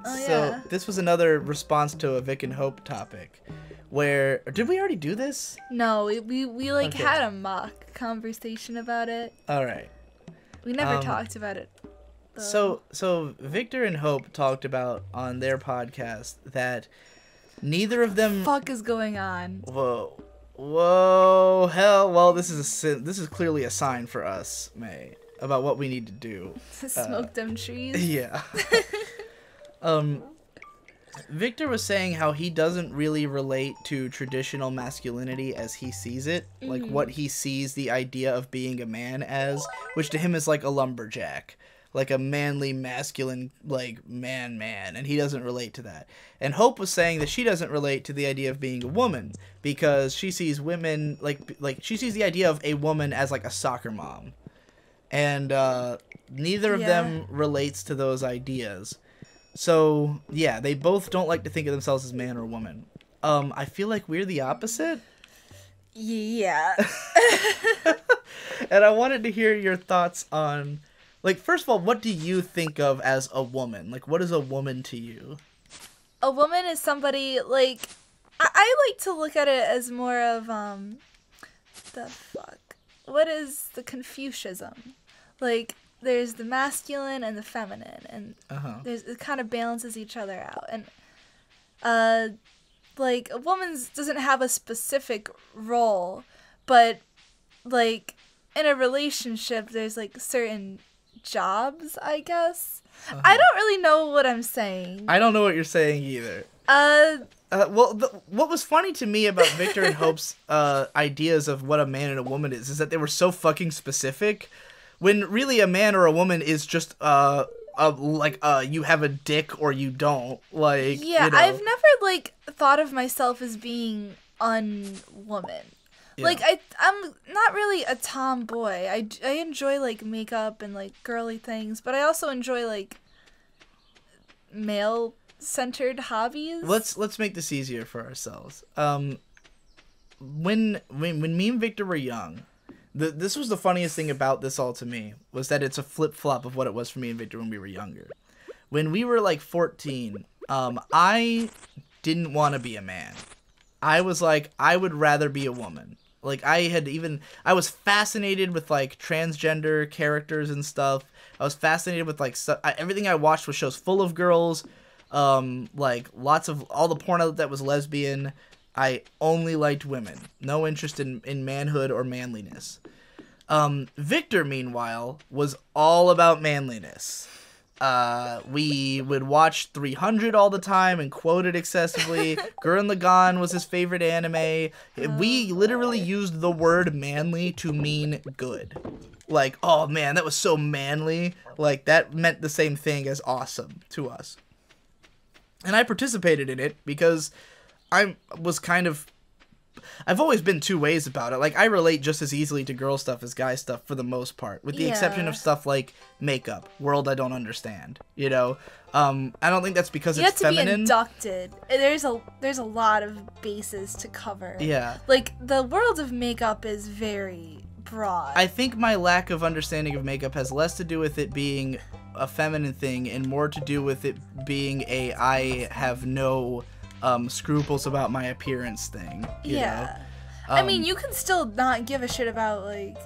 Oh, So yeah. this was another response to a Vic and Hope topic. Where did we already do this? No, we like Okay. had a mock conversation about it. All right. We never talked about it. So Victor and Hope talked about on their podcast that neither of them. Fuck is going on? Whoa, hell! Well, this is clearly a sign for us, May, about what we need to do. Smoke them trees. Yeah. Victor was saying how he doesn't really relate to traditional masculinity as he sees it, like what he sees the idea of being a man as, which to him is like a lumberjack, like a manly, masculine, like man, and he doesn't relate to that. And Hope was saying that she doesn't relate to the idea of being a woman because she sees women like she sees the idea of a woman as like a soccer mom, and neither of them relates to those ideas. So, yeah, they both don't like to think of themselves as man or woman. I feel like we're the opposite. Yeah. And I wanted to hear your thoughts on, like, first of all, what do you think of as a woman? Like, what is a woman to you? A woman is somebody, like, I like to look at it as more of, the fuck? What is the Confucianism? Like, there's the masculine and the feminine, and it kind of balances each other out. And, like, a woman doesn't have a specific role, but, like, in a relationship, there's, like, certain jobs, I guess. I don't really know what I'm saying. I don't know what you're saying either. What was funny to me about Victor and Hope's ideas of what a man and a woman is that they were so fucking specific. When really a man or a woman is just you have a dick or you don't, like, yeah, you know. I've never like thought of myself as being unwoman. Yeah. Like I'm not really a tomboy. I enjoy like makeup and like girly things, but I also enjoy like male centered hobbies. Let's make this easier for ourselves. When me and Victor were young. This was the funniest thing about this all to me, was that it's a flip-flop of what it was for me and Victor when we were younger. When we were, like, 14, I didn't want to be a man. I was like, I would rather be a woman. Like, I was fascinated with, like, transgender characters and stuff. I was fascinated with, like, everything I watched was shows full of girls, like, lots of, all the porn that was lesbian. I only liked women. No interest in manhood or manliness. Victor, meanwhile, was all about manliness. We would watch 300 all the time and quote it excessively. Gurren Lagann was his favorite anime. We literally used the word manly to mean good. Like, oh man, that was so manly. Like, that meant the same thing as awesome to us. And I participated in it because I've always been two ways about it. Like, I relate just as easily to girl stuff as guy stuff for the most part, with the exception of stuff like makeup, world I don't understand, you know? I don't think that's because it's feminine. You have to be inducted. There's a lot of bases to cover. Yeah. Like, the world of makeup is very broad. I think my lack of understanding of makeup has less to do with it being a feminine thing and more to do with it being I have no scruples about my appearance thing. You know? I mean, you can still not give a shit about like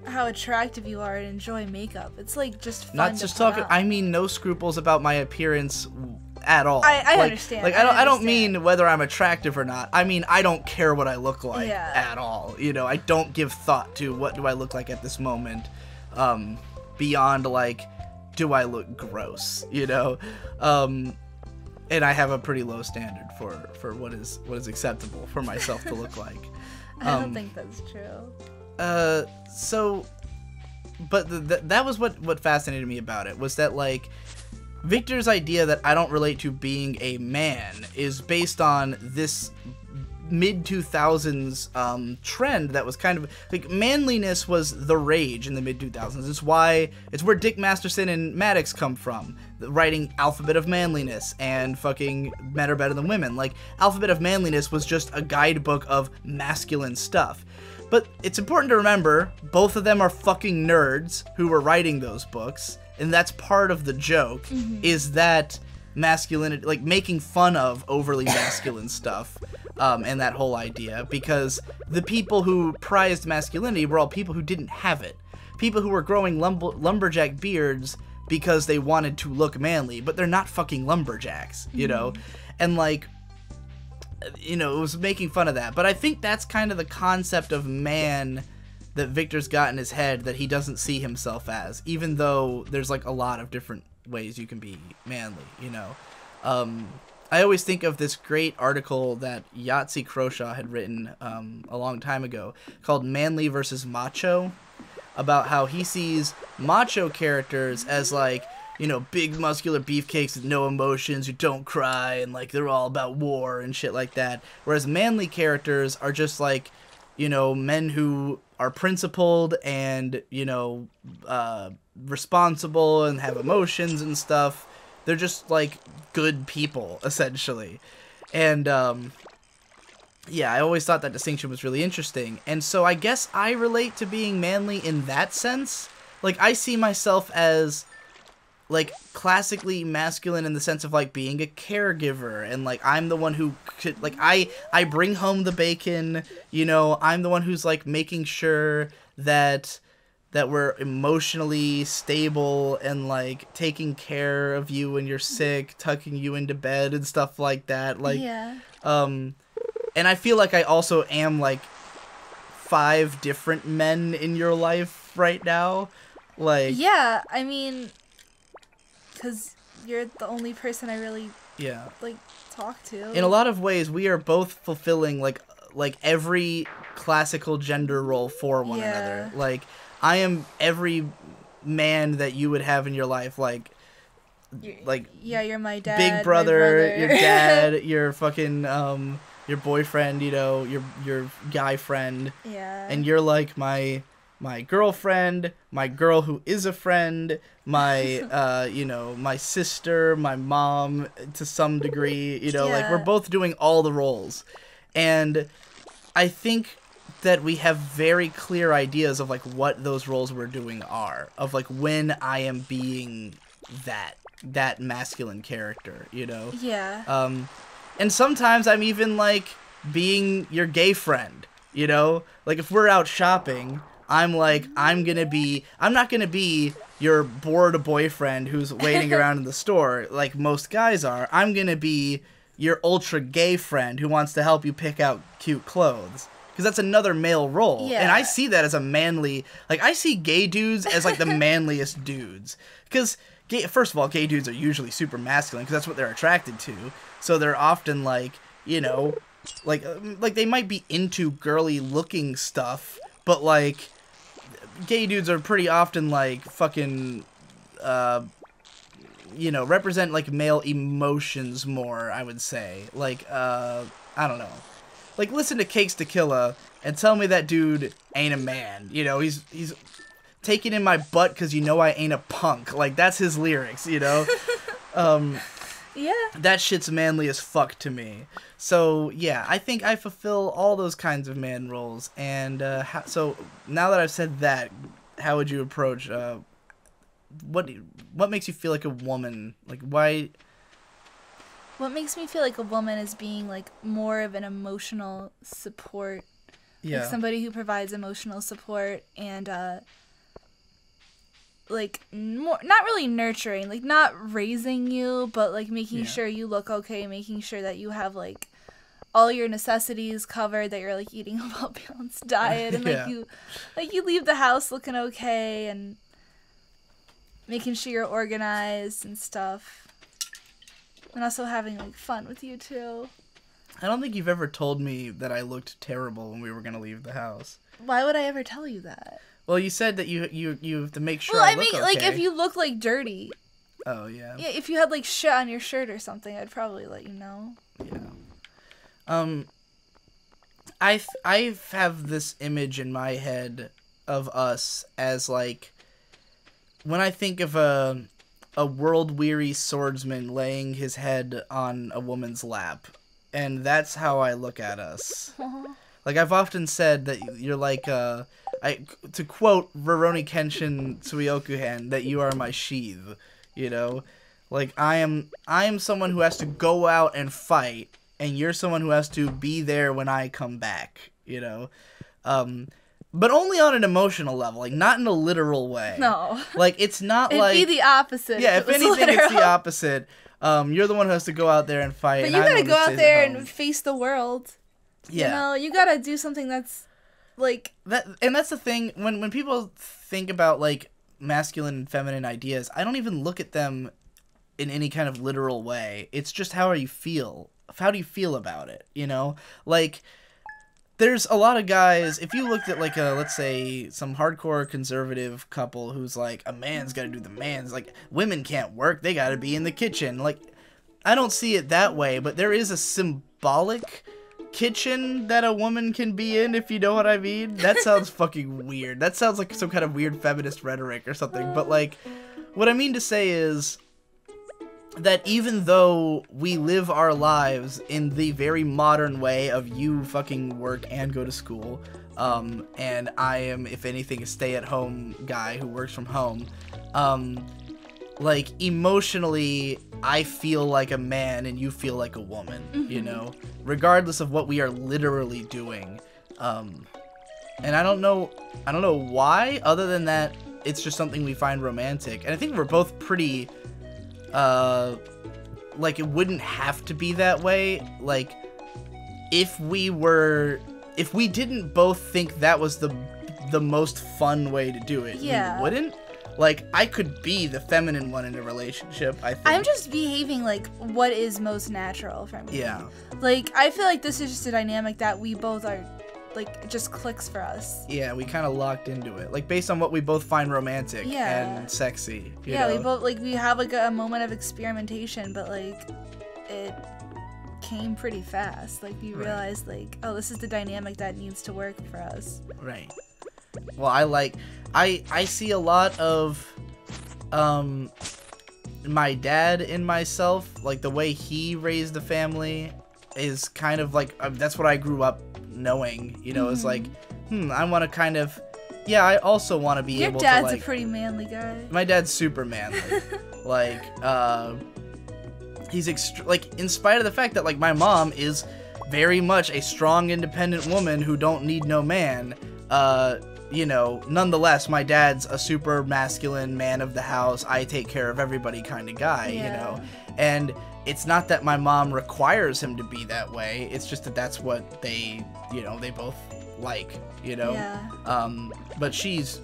how attractive you are and enjoy makeup. It's like just fun. Not just talking. I mean, no scruples about my appearance at all. I understand. Like, I don't mean whether I'm attractive or not. I mean, I don't care what I look like at all. You know, I don't give thought to what do I look like at this moment, beyond like, do I look gross? You know. And I have a pretty low standard for what is acceptable for myself to look like. I don't think that's true. But that was what fascinated me about it, was that like Victor's idea that I don't relate to being a man is based on this mid 2000s trend that was kind of like manliness was the rage in the mid 2000s. It's where Dick Masterson and Maddox come from, writing Alphabet of Manliness and fucking Men Are Better Than Women. Like, Alphabet of Manliness was just a guidebook of masculine stuff. But it's important to remember, both of them are fucking nerds who were writing those books, and that's part of the joke, is that masculinity, like making fun of overly masculine stuff, and that whole idea, because the people who prized masculinity were all people who didn't have it. People who were growing lumberjack beards because they wanted to look manly, but they're not fucking lumberjacks, you know? And like, you know, it was making fun of that. But I think that's kind of the concept of man that Victor's got in his head that he doesn't see himself as, even though there's like a lot of different ways you can be manly, you know. I always think of this great article that Yahtzee Croshaw had written a long time ago called Manly versus Macho, about how he sees macho characters as like, you know, big muscular beefcakes with no emotions who don't cry, and like they're all about war and shit like that. Whereas manly characters are just like, you know, men who are principled and, you know, responsible and have emotions and stuff. They're just like good people, essentially. And yeah, I always thought that distinction was really interesting. And so I guess I relate to being manly in that sense. Like, I see myself as like classically masculine in the sense of like being a caregiver, and like I'm the one who could, like, I bring home the bacon, you know, I'm the one who's like making sure that we're emotionally stable and like taking care of you when you're sick, tucking you into bed and stuff like that. Like, yeah. And I feel like I also am like 5 different men in your life right now. Like, Yeah, I mean, because you're the only person I really, yeah, like, talk to. in a lot of ways, we are both fulfilling like every classical gender role for one another. Like, I am every man that you would have in your life, like yeah, you're my dad, big brother, your dad, your fucking your boyfriend, you know, your guy friend. Yeah. And you're like my girlfriend, my girl who is a friend, my you know, my sister, my mom to some degree, you know, like we're both doing all the roles. And I think that we have very clear ideas of like what those roles we're doing are, of like when I am being that masculine character, you know? Yeah. And sometimes I'm even like being your gay friend, you know? Like if we're out shopping, I'm like, I'm not gonna be your bored boyfriend who's waiting around in the store like most guys are. I'm gonna be your ultra gay friend who wants to help you pick out cute clothes. Because that's another male role. Yeah. And I see that as a manly, like, I see gay dudes as like the manliest dudes. Because, first of all, gay dudes are usually super masculine because that's what they're attracted to. So they're often like, you know, like they might be into girly looking stuff, but like, gay dudes are pretty often like fucking, you know, represent like male emotions more, I would say. Like, I don't know. Like, listen to Cakes to Killa and tell me that dude ain't a man. You know, he's taking in my butt because you know I ain't a punk. Like, that's his lyrics, you know? Yeah. That shit's manly as fuck to me. So, yeah, I think I fulfill all those kinds of man roles. And so, now that I've said that, how would you approach, what makes you feel like a woman? Like, why... What makes me feel like a woman is being, like, more of an emotional support. Yeah. Like, somebody who provides emotional support and, like, more, not really nurturing, like, not raising you, but, like, making sure you look okay, making sure that you have, like, all your necessities covered, that you're, like, eating a well-balanced diet, and, like, you leave the house looking okay, and making sure you're organized and stuff. And also having, like, fun with you, too. I don't think you've ever told me that I looked terrible when we were going to leave the house. Why would I ever tell you that? Well, you said that you have to make sure Well, I I look mean, okay. like, if you look, like, dirty. Oh, yeah. Yeah, if you had, like, shit on your shirt or something, I'd probably let you know. Yeah. I have this image in my head of us as like, when I think of a world-weary swordsman laying his head on a woman's lap, and that's how I look at us. Like, I've often said that you're like, to quote Rurouni Kenshin Tsuyokuhen, that you are my sheath, you know? Like, I am someone who has to go out and fight, and you're someone who has to be there when I come back, you know? But only on an emotional level, like, not in a literal way. No. Like, it's not It'd like... be the opposite. Yeah, if anything, literal. it's the opposite. You're the one who has to go out there and fight. But and you I'm gotta the go one who out stays there at home. and face the world. Yeah. You know, you gotta do something that's, like... And that's the thing, when people think about, like, masculine and feminine ideas, I don't even look at them in any kind of literal way. It's just how you feel. How do you feel about it, you know? Like... There's a lot of guys, if you looked at, like, let's say, some hardcore conservative couple who's like, a man's gotta do the man's, like, women can't work, they gotta be in the kitchen. Like, I don't see it that way, but there is a symbolic kitchen that a woman can be in, if you know what I mean. That sounds fucking weird. That sounds like some kind of weird feminist rhetoric or something, but, like, what I mean to say is that even though we live our lives in the very modern way of you fucking work and go to school, and I am, if anything, a stay-at-home guy who works from home, like, emotionally, I feel like a man and you feel like a woman, you know? Regardless of what we are literally doing. And I don't know why, other than that, it's just something we find romantic. And I think we're both pretty... like, it wouldn't have to be that way. Like, if we didn't both think that was the most fun way to do it, Yeah. we wouldn't. Like, I could be the feminine one in a relationship, I think. I'm just behaving like what is most natural for me. Yeah. Like, I feel like this is just a dynamic that we both are, like, just clicks for us. Yeah, we kind of locked into it. Like, based on what we both find romantic and sexy. You know? We both, like, we have, like, a moment of experimentation, but, like, it came pretty fast. Like, we realized, like, oh, this is the dynamic that needs to work for us. Right. Well, I see a lot of, my dad in myself. Like, the way he raised the family is kind of, like, that's what I grew up knowing, you know, is like, I want to kind of, I also want to be able to, like... Your dad's a pretty manly guy. My dad's super manly. Like, he's like, in spite of the fact that, like, my mom is very much a strong, independent woman who don't need no man, you know, nonetheless, my dad's a super masculine man of the house, I take care of everybody kind of guy, you know, and it's not that my mom requires him to be that way, it's just that that's what they, you know, they both like, you know, but she's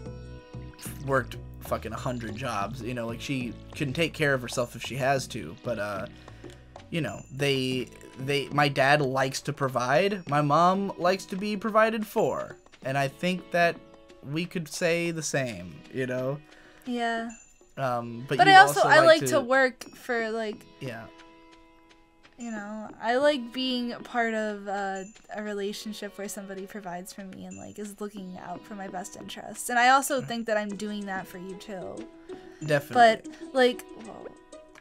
worked fucking 100 jobs, you know, like, she can take care of herself if she has to, but, you know, my dad likes to provide, my mom likes to be provided for, and I think that we could say the same, you know? Yeah. But I like to work for, like... Yeah. You know, I like being part of a relationship where somebody provides for me and, like, is looking out for my best interests. And I also think that I'm doing that for you, too. Definitely. But, like... Whoa.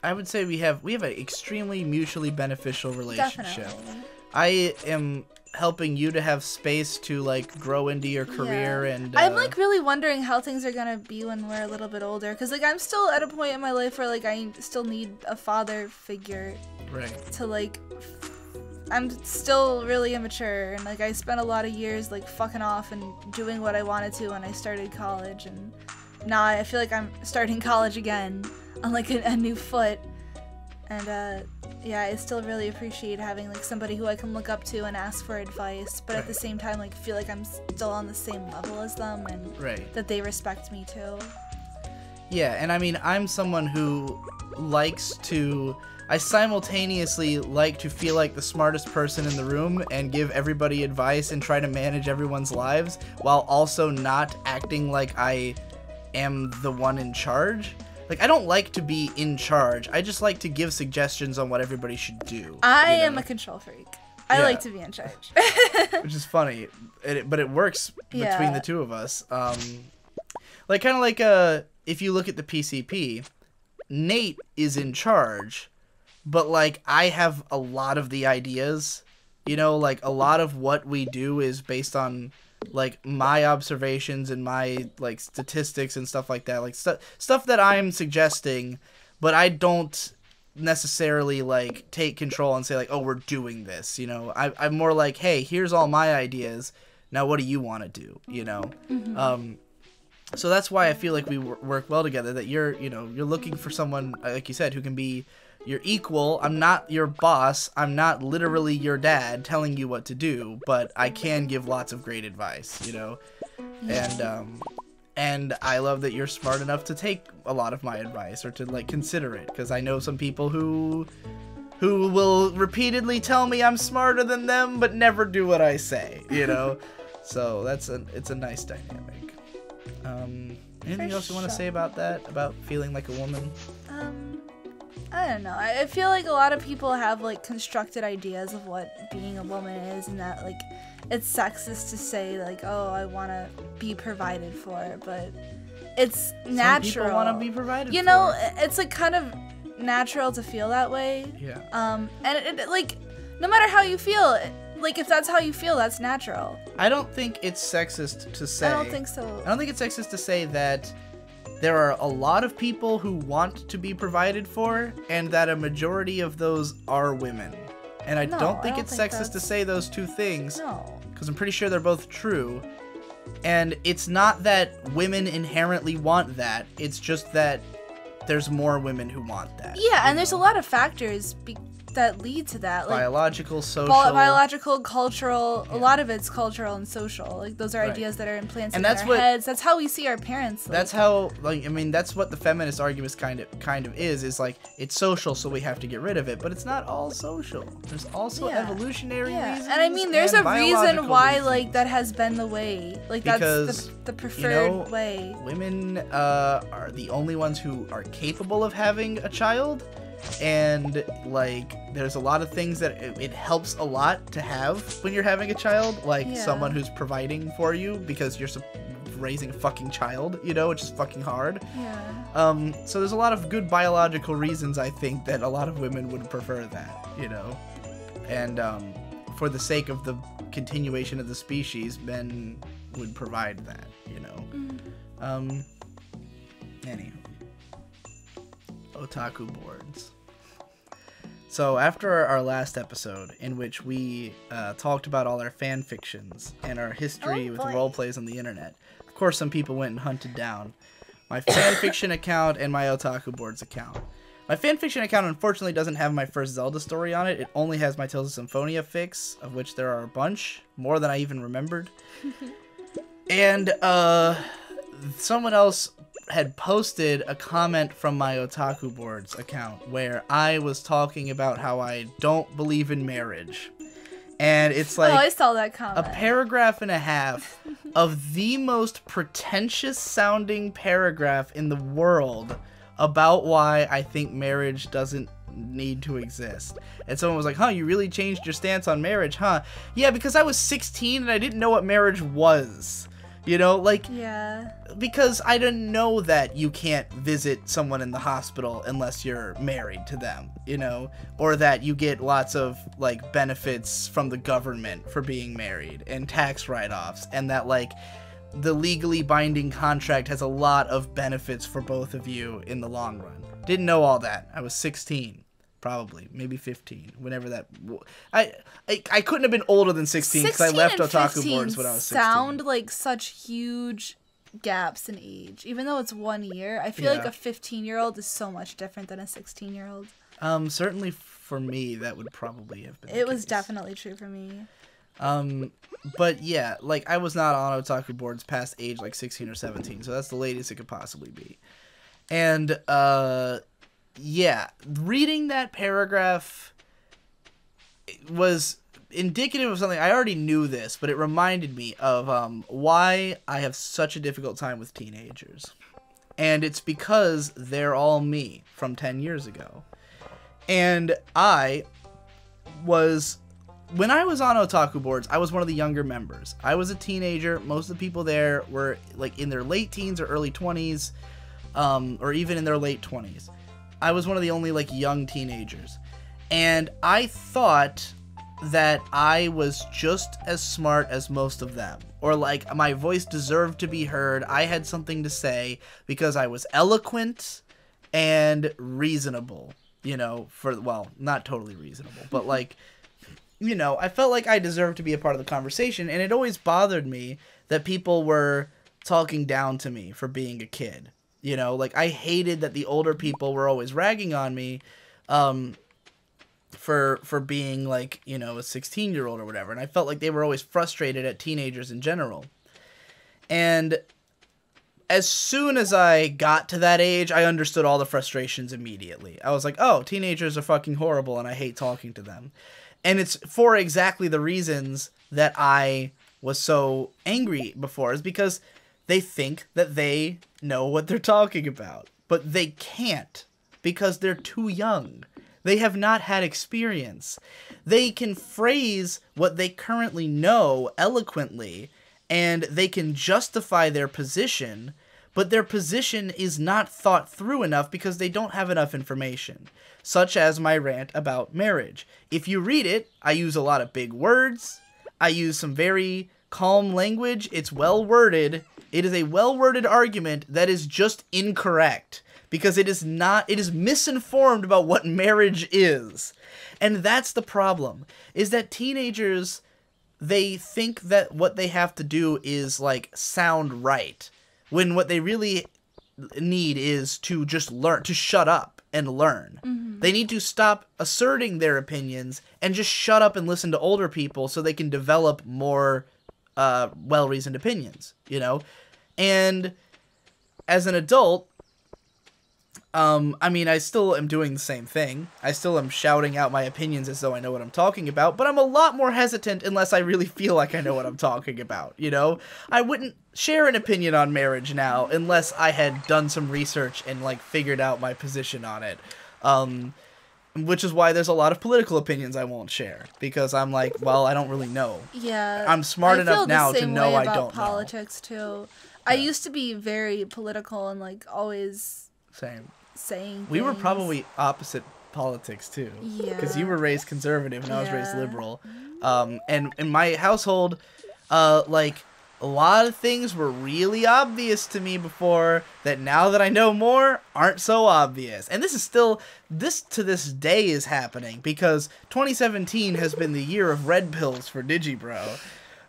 I would say we have an extremely mutually beneficial relationship. Definitely. I am helping you to have space to, like, grow into your career, and I'm, like, really wondering how things are gonna be when we're a little bit older, because, like, I'm still at a point in my life where, like, I still need a father figure to, like, I'm still really immature, and, like, I spent a lot of years, like, fucking off and doing what I wanted to when I started college, and now I feel like I'm starting college again on, like, a new foot, and yeah, I still really appreciate having, like, somebody who I can look up to and ask for advice, but at the same time, like, feel like I'm still on the same level as them, and that they respect me too. Yeah, and I mean, I'm someone who likes to... I simultaneously like to feel like the smartest person in the room and give everybody advice and try to manage everyone's lives, while also not acting like I am the one in charge. Like, I don't like to be in charge. I just like to give suggestions on what everybody should do. I am a control freak. I like to be in charge. Which is funny, but it works between the two of us. Like kind of like if you look at the PCP, Nate is in charge, but like I have a lot of the ideas. You know, like a lot of what we do is based on like my observations and my like statistics and stuff like that. Like stuff that I'm suggesting, but I don't necessarily like take control and say like, oh, we're doing this. You know, I'm more like, hey, here's all my ideas. Now, what do you want to do? You know, so that's why I feel like we work well together. That you're looking for someone like you said who can be your equal. I'm not your boss. I'm not literally your dad telling you what to do, but I can give lots of great advice, you know? And I love that you're smart enough to take a lot of my advice or to like consider it, because I know some people who will repeatedly tell me I'm smarter than them but never do what I say, you know? So it's a nice dynamic. Anything else you want to say about that? About feeling like a woman? I don't know. I feel like a lot of people have like constructed ideas of what being a woman is, and that like it's sexist to say like, oh, I want to be provided for, but it's natural. Some people want to be provided for. You know, it's like kind of natural to feel that way. Yeah. And it like no matter how you feel, like if that's how you feel, that's natural. I don't think it's sexist to say. I don't think so. I don't think it's sexist to say that there are a lot of people who want to be provided for, and that a majority of those are women. And I don't think it's sexist to say those two things. No. Because I'm pretty sure they're both true. And it's not that women inherently want that. It's just that there's more women who want that. Yeah, and there's a lot of factors that lead to that, like biological, social, cultural. A lot of it's cultural and social. Like those are ideas that are implanted in our heads. That's how we see our parents. That's how, like, I mean, that's what the feminist argument kind of is like it's social, so we have to get rid of it. But it's not all social. There's also evolutionary reasons. And I mean, there's a reason why like that has been the way. Like that's the preferred way. Women are the only ones who are capable of having a child. And like there's a lot of things that it helps a lot to have when you're having a child, like someone who's providing for you, because you're raising a fucking child, you know, which is fucking hard. So there's a lot of good biological reasons I think that a lot of women would prefer that, you know, and for the sake of the continuation of the species, men would provide that, you know. Anywho, otaku boards. So after our last episode, in which we talked about all our fan fictions and our history with role plays on the internet, of course some people went and hunted down my fan fiction account and my otaku boards account. My fan fiction account unfortunately doesn't have my first Zelda story on it. It only has my Tales of Symphonia fics, of which there are a bunch, more than I even remembered. And someone else had posted a comment from my otaku boards account where I was talking about how I don't believe in marriage. And it's like I saw that comment. A paragraph and a half of the most pretentious sounding paragraph in the world about why I think marriage doesn't need to exist. And someone was like, huh, you really changed your stance on marriage, huh? Yeah, because I was 16 and I didn't know what marriage was. You know, like, because I didn't know that you can't visit someone in the hospital unless you're married to them, you know, or that you get lots of, like, benefits from the government for being married and tax write-offs, and that, like, the legally binding contract has a lot of benefits for both of you in the long run. Didn't know all that. I was 16. Probably, maybe 15, whenever that... I couldn't have been older than 16 because I left otaku boards when I was 16. Sound like such huge gaps in age. Even though it's 1 year, I feel like a 15-year-old is so much different than a 16-year-old. Certainly for me, that would probably have been It was definitely true for me. But yeah, like, I was not on otaku boards past age, like, 16 or 17, so that's the latest it could possibly be. And, yeah, reading that paragraph was indicative of something. I already knew this, but it reminded me of why I have such a difficult time with teenagers. And it's because they're all me from 10 years ago. And I was when I was on otaku boards, I was one of the younger members. I was a teenager. Most of the people there were like in their late teens or early 20s, or even in their late 20s. I was one of the only like young teenagers. And I thought that I was just as smart as most of them, or like my voice deserved to be heard. I had something to say because I was eloquent and reasonable, you know, well, not totally reasonable, but like, you know, I felt like I deserved to be a part of the conversation, and it always bothered me that people were talking down to me for being a kid. You know, like I hated that the older people were always ragging on me, for being like, you know, a 16-year-old or whatever. And I felt like they were always frustrated at teenagers in general. And as soon as I got to that age, I understood all the frustrations immediately. I was like, oh, teenagers are fucking horrible and I hate talking to them. And it's for exactly the reasons that I was so angry before, is because they think that they know what they're talking about, but they can't because they're too young. They have not had experience. They can phrase what they currently know eloquently, and they can justify their position, but their position is not thought through enough because they don't have enough information. Such as my rant about marriage. If you read it, I use a lot of big words. I use some very calm language. It's well worded. It is a well worded argument that is just incorrect. Because it is misinformed about what marriage is. And that's the problem, is that teenagers, they think that what they have to do is, like, sound right. When what they really need is to just learn, to shut up and learn. Mm-hmm. They need to stop asserting their opinions and just shut up and listen to older people so they can develop more well-reasoned opinions, you know? And as an adult, I mean, I still am doing the same thing. I still am shouting out my opinions as though I know what I'm talking about, but I'm a lot more hesitant unless I really feel like I know what I'm talking about, you know? I wouldn't share an opinion on marriage now unless I had done some research and, like, figured out my position on it. Which is why there's a lot of political opinions I won't share, because I'm like, well, I don't really know. Yeah. I'm smart enough now to know I don't know. Politics, too. Yeah. I used to be very political and, like, always... Same. Saying we things. were probably opposite politics too, because you were raised conservative and I was raised liberal, and in my household, like, a lot of things were really obvious to me before that now that I know more aren't so obvious. And this to this day is happening, because 2017 has been the year of red pills for Digi Bro.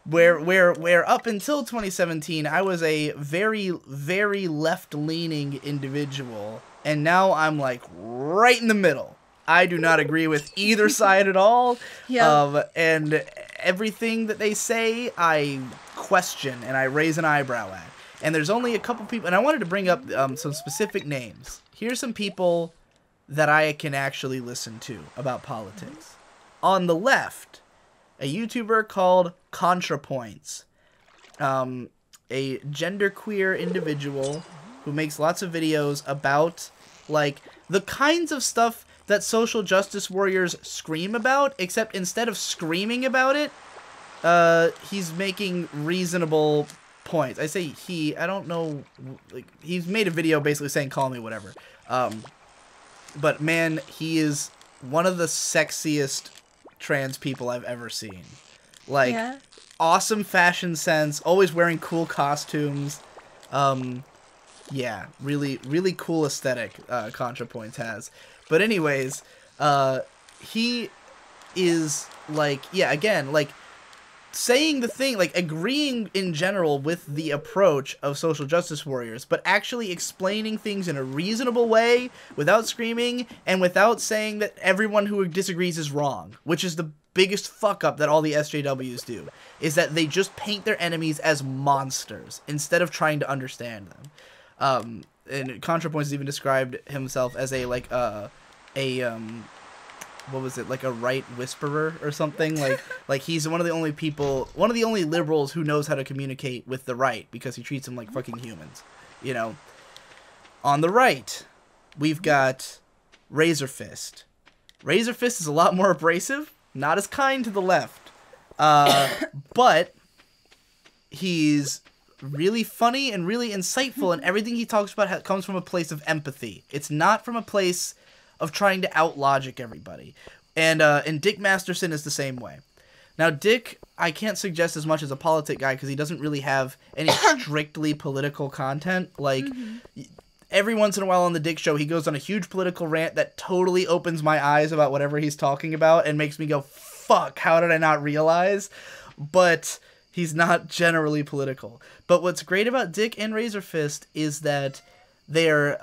Where up until 2017, I was a very, very left-leaning individual, and now I'm, like, right in the middle. I do not agree with either side at all, and everything that they say, I question, and I raise an eyebrow at. And there's only a couple people, and I wanted to bring up some specific names. Here's some people that I can actually listen to about politics. On the left, a YouTuber called ContraPoints, a genderqueer individual who makes lots of videos about, like, the kinds of stuff that social justice warriors scream about, except instead of screaming about it, he's making reasonable points. I say he, I don't know, like, he's made a video basically saying, call me whatever. But man, he is one of the sexiest trans people I've ever seen. Like, awesome fashion sense, always wearing cool costumes. Yeah, really, really cool aesthetic ContraPoints has. But anyways, he is, like, yeah, again, like, saying the thing, like, agreeing in general with the approach of social justice warriors, but actually explaining things in a reasonable way without screaming and without saying that everyone who disagrees is wrong, which is the biggest fuck up that all the SJWs do, is that they just paint their enemies as monsters instead of trying to understand them. And ContraPoints even described himself as a, like, what was it, like a right whisperer or something? Like he's one of the only people, one of the only liberals who knows how to communicate with the right, because he treats them like fucking humans, you know? On the right, we've got Razor Fist. Razor Fist is a lot more abrasive, not as kind to the left. But he's really funny and really insightful, and everything he talks about comes from a place of empathy. It's not from a place of trying to out-logic everybody. And Dick Masterson is the same way. Now, Dick, I can't suggest as much as a politic guy because he doesn't really have any strictly political content. Like, every once in a while on the Dick Show, he goes on a huge political rant that totally opens my eyes about whatever he's talking about and makes me go, fuck, how did I not realize? But he's not generally political. But what's great about Dick and Razorfist is that they're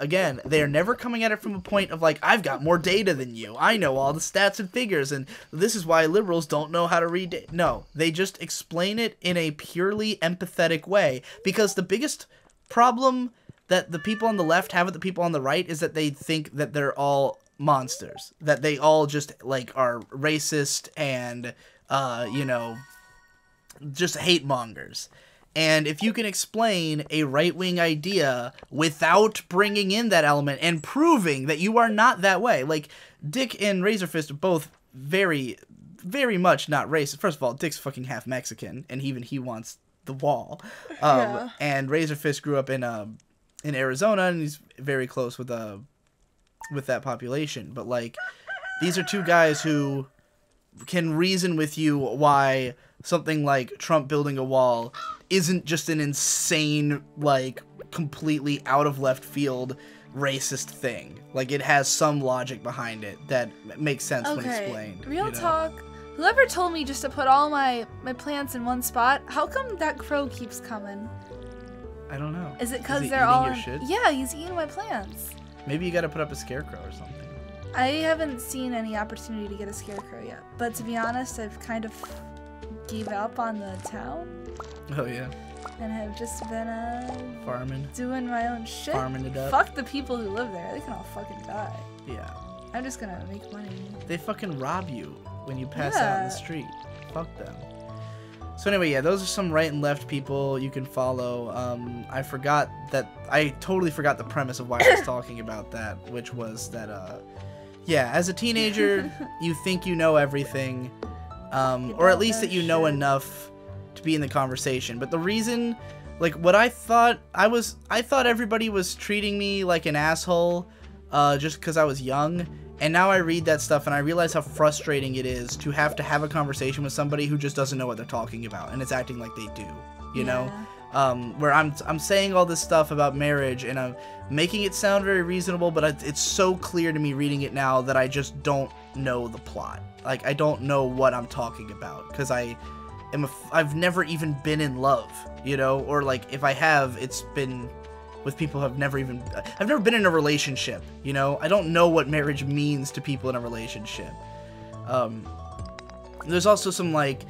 never coming at it from a point of like, I've got more data than you. I know all the stats and figures, and this is why liberals don't know how to read data. No, they just explain it in a purely empathetic way. Because the biggest problem that the people on the left have with the people on the right is that they think that they're all monsters. That they all just, like, are racist and, just hate mongers. And if you can explain a right-wing idea without bringing in that element and proving that you are not that way, like Dick and Razorfist are both very, very much not racist. First of all, Dick's fucking half Mexican, and even he wants the wall. And Razorfist grew up in Arizona, and he's very close with that population. But like, these are two guys who can reason with you why something like Trump building a wall isn't just an insane, like, completely out of left field racist thing. Like, it has some logic behind it that makes sense when explained. Real talk. Whoever told me just to put all my plants in one spot, how come that crow keeps coming? I don't know. Is it because they're all your shit? Yeah, he's eating my plants. Maybe you gotta put up a scarecrow or something. I haven't seen any opportunity to get a scarecrow yet. But to be honest, I've kind of gave up on the town. Oh, yeah. And have just been, farming. Doing my own shit. Farming it up. Fuck the people who live there. They can all fucking die. Yeah. I'm just gonna make money. They fucking rob you when you pass out in the street. Fuck them. So anyway, yeah, those are some right and left people you can follow. I totally forgot the premise of why I was talking about that, which was that, yeah, as a teenager, you think you know everything, or at least that you know enough to be in the conversation. But the reason, like, what I thought everybody was treating me like an asshole, just because I was young. And now I read that stuff and I realize how frustrating it is to have a conversation with somebody who just doesn't know what they're talking about and it's acting like they do, you know? Where I'm saying all this stuff about marriage and I'm making it sound very reasonable, but it's so clear to me reading it now that I just don't know the plot. Like, I don't know what I'm talking about because I've never even been in love, you know? Or like, if I have, it's been with people I've never been in a relationship, you know? I don't know what marriage means to people in a relationship. There's also some, like,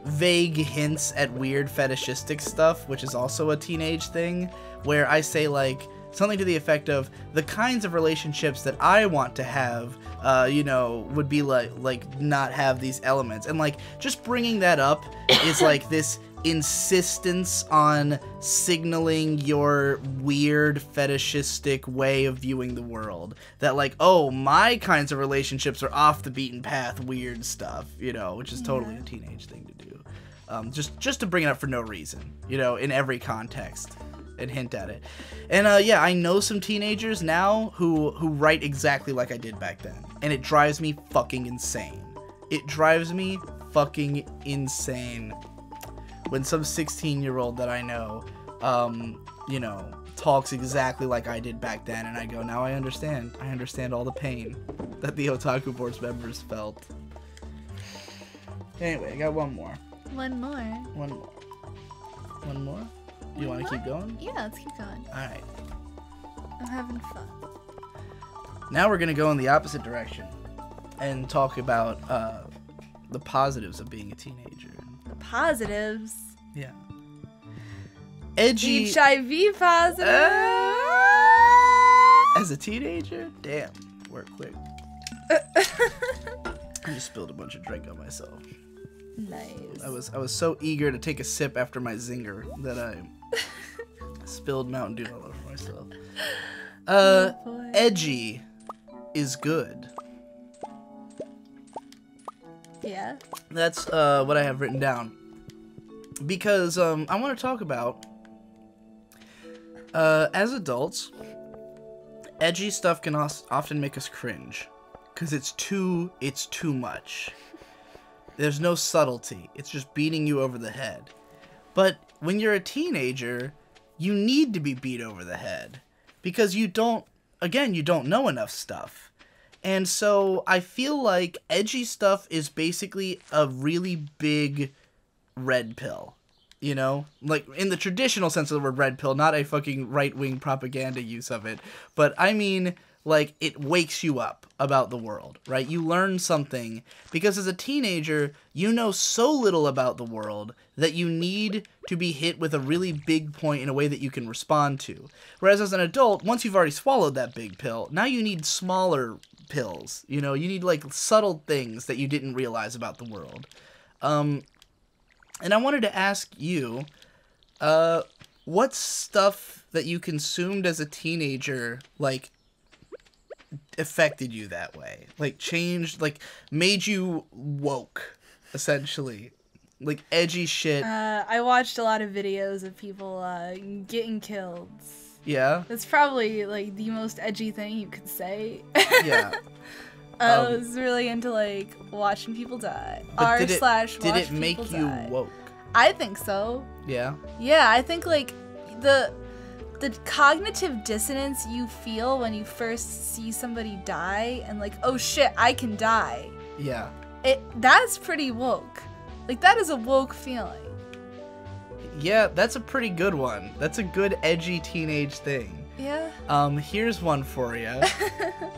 vague hints at weird fetishistic stuff, which is also a teenage thing, where I say, like, something to the effect of, the kinds of relationships that I want to have, would be like not have these elements. And, like, just bringing that up is, like, this insistence on signaling your weird fetishistic way of viewing the world, that like, oh, my kinds of relationships are off the beaten path weird stuff, you know, which is totally a teenage thing to do, just to bring it up for no reason, you know, in every context and hint at it. And yeah, I know some teenagers now who write exactly like I did back then, and it drives me fucking insane. It drives me fucking insane when some 16-year-old that I know, talks exactly like I did back then, and I go, now I understand. I understand all the pain that the Otaku Board's members felt. Anyway, I got one more. One more? One more? You want to keep going? Yeah, let's keep going. Alright. I'm having fun. Now we're going to go in the opposite direction and talk about the positives of being a teenager. Positives. Yeah. Edgy. HIV positive. As a teenager? Damn. Work quick. I just spilled a bunch of drink on myself. Nice. I was so eager to take a sip after my zinger that I spilled Mountain Dew all over myself. Edgy is good. Yeah. That's what I have written down. Because I want to talk about, as adults, edgy stuff can often make us cringe. Because it's too much. There's no subtlety. It's just beating you over the head. But when you're a teenager, you need to be beat over the head. Because you don't know enough stuff. And so I feel like edgy stuff is basically a really big red pill. You know? Like, in the traditional sense of the word red pill, not a fucking right-wing propaganda use of it. But I mean, like, it wakes you up about the world, right? You learn something, because as a teenager, you know so little about the world that you need to be hit with a really big point in a way that you can respond to. Whereas as an adult, once you've already swallowed that big pill, now you need smaller pills. You know, you need, like, subtle things that you didn't realize about the world. And I wanted to ask you, what stuff that you consumed as a teenager, like, affected you that way? Like, changed, like, made you woke, essentially. Like, edgy shit. I watched a lot of videos of people getting killed. Yeah? That's probably, like, the most edgy thing you could say. Yeah. I was really into, like, watching people die. Did it make you woke? I think so. Yeah? Yeah, I think, like, the cognitive dissonance you feel when you first see somebody die and, like, oh shit, I can die. Yeah. That's pretty woke. Like, that is a woke feeling. Yeah, that's a pretty good one. That's a good edgy teenage thing. Yeah. Here's one for you.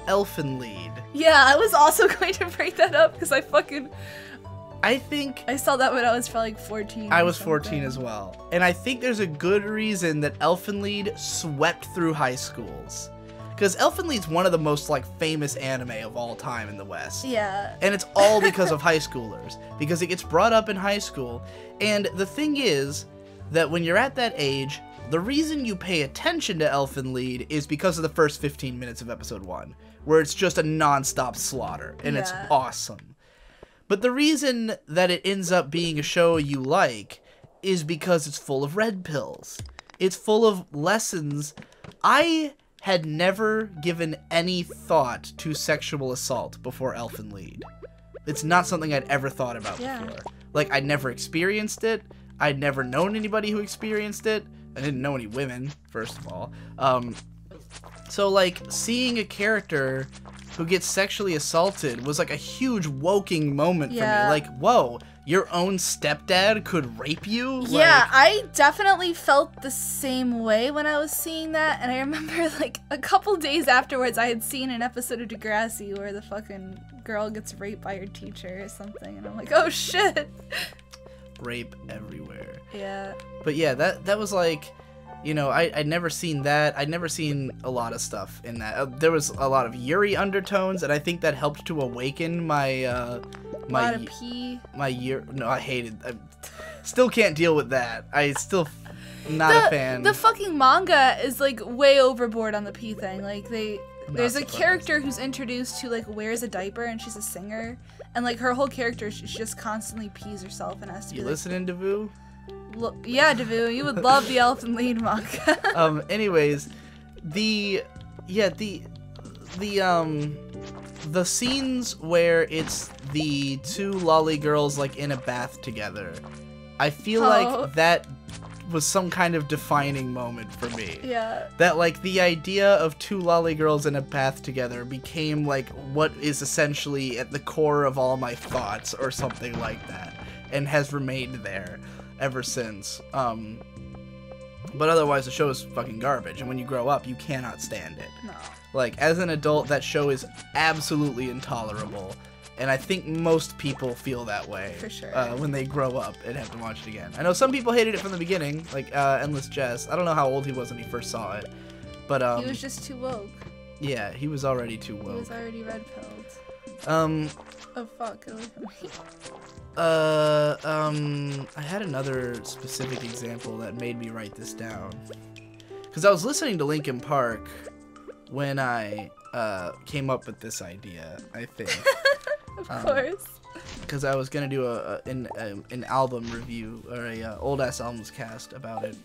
Elfen Lied. Yeah, I was also going to bring that up because I saw that when I was probably like 14. I was 14 as well. And I think there's a good reason that Elfen Lied swept through high schools. Because Elfen Lied's one of the most, like, famous anime of all time in the West. Yeah. And it's all because of high schoolers. Because it gets brought up in high school. And the thing is that when you're at that age, the reason you pay attention to Elfen Lied is because of the first 15 minutes of episode 1. Where it's just a non-stop slaughter. And it's awesome. But the reason that it ends up being a show you like is because it's full of red pills. It's full of lessons. I had never given any thought to sexual assault before Elfen Lied. It's not something I'd ever thought about before. Like, I'd never experienced it. I'd never known anybody who experienced it. I didn't know any women, first of all. So, like, seeing a character who gets sexually assaulted was like a huge woking moment for me. Like, whoa, your own stepdad could rape you? Yeah, like, I definitely felt the same way when I was seeing that. And I remember, like, a couple days afterwards, I had seen an episode of Degrassi where the fucking girl gets raped by her teacher or something. And I'm like, oh shit. Rape everywhere. Yeah. But yeah, that was like, you know, I'd never seen that. I'd never seen a lot of stuff in that. There was a lot of Yuri undertones, and I think that helped to awaken my I hated. I still can't deal with that. I still not a fan. The fucking manga is like way overboard on the pee thing. Like there's a character who's introduced who like wears a diaper and she's a singer, and like her whole character she just constantly pees herself and has to. You listening, Devu? Yeah, Devu, you would love the Elfen Lied manga. Anyways, the scenes where it's the two lolly girls like in a bath together, I feel like that was some kind of defining moment for me. Yeah. That like the idea of two lolly girls in a bath together became like what is essentially at the core of all my thoughts or something like that, and has remained there ever since. But otherwise the show is fucking garbage, and when you grow up you cannot stand it. No. Like, as an adult, that show is absolutely intolerable, and I think most people feel that way. For sure. When they grow up and have to watch it again. I know some people hated it from the beginning, like Endless Jess. I don't know how old he was when he first saw it, but he was just too woke. Yeah, he was already too woke. He was already red-pilled. Oh fuck, go with me. I had another specific example that made me write this down. Because I was listening to Linkin Park when I came up with this idea, I think. Of course. Because I was gonna do an album review or a old ass albums cast about it,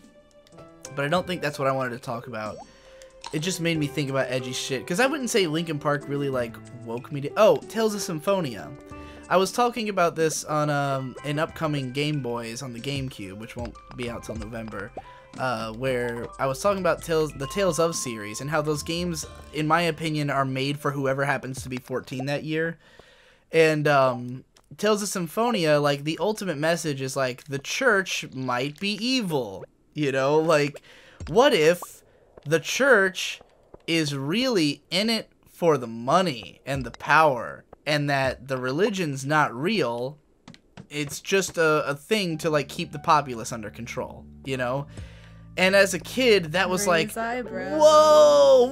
but I don't think that's what I wanted to talk about. It just made me think about edgy shit. Because I wouldn't say Linkin Park really like woke me to. Oh, Tales of Symphonia. I was talking about this on an upcoming Game Boys on the GameCube, which won't be out till November. Where I was talking about the Tales of series and how those games, in my opinion, are made for whoever happens to be 14 that year. And Tales of Symphonia, like, the ultimate message is, like, the church might be evil. You know, like, what if the church is really in it for the money and the power, and that the religion's not real, it's just a thing to, like, keep the populace under control, you know? And as a kid, that was like, whoa,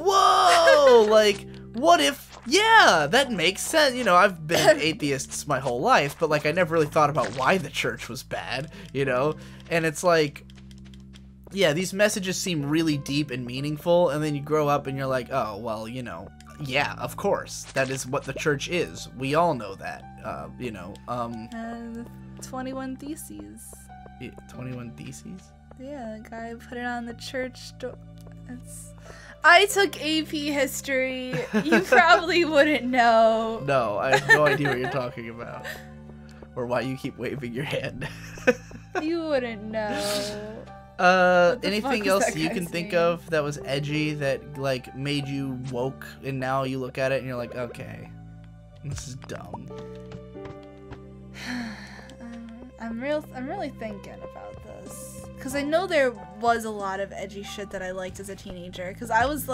like, what if, yeah, that makes sense. You know, I've been an atheist my whole life, but, like, I never really thought about why the church was bad, you know? And it's like, yeah, these messages seem really deep and meaningful, and then you grow up and you're like, oh, well, you know, yeah, of course, that is what the church is. We all know that, you know, 21 Theses. 21 Theses? Yeah, the guy put it on the church door. I took AP history. You probably wouldn't know. No, I have no idea what you're talking about. Or why you keep waving your hand. You wouldn't know. Anything else you can think of that was edgy that, like, made you woke and now you look at it and you're like, okay, this is dumb. I'm really thinking about this, because I know there was a lot of edgy shit that I liked as a teenager, because I was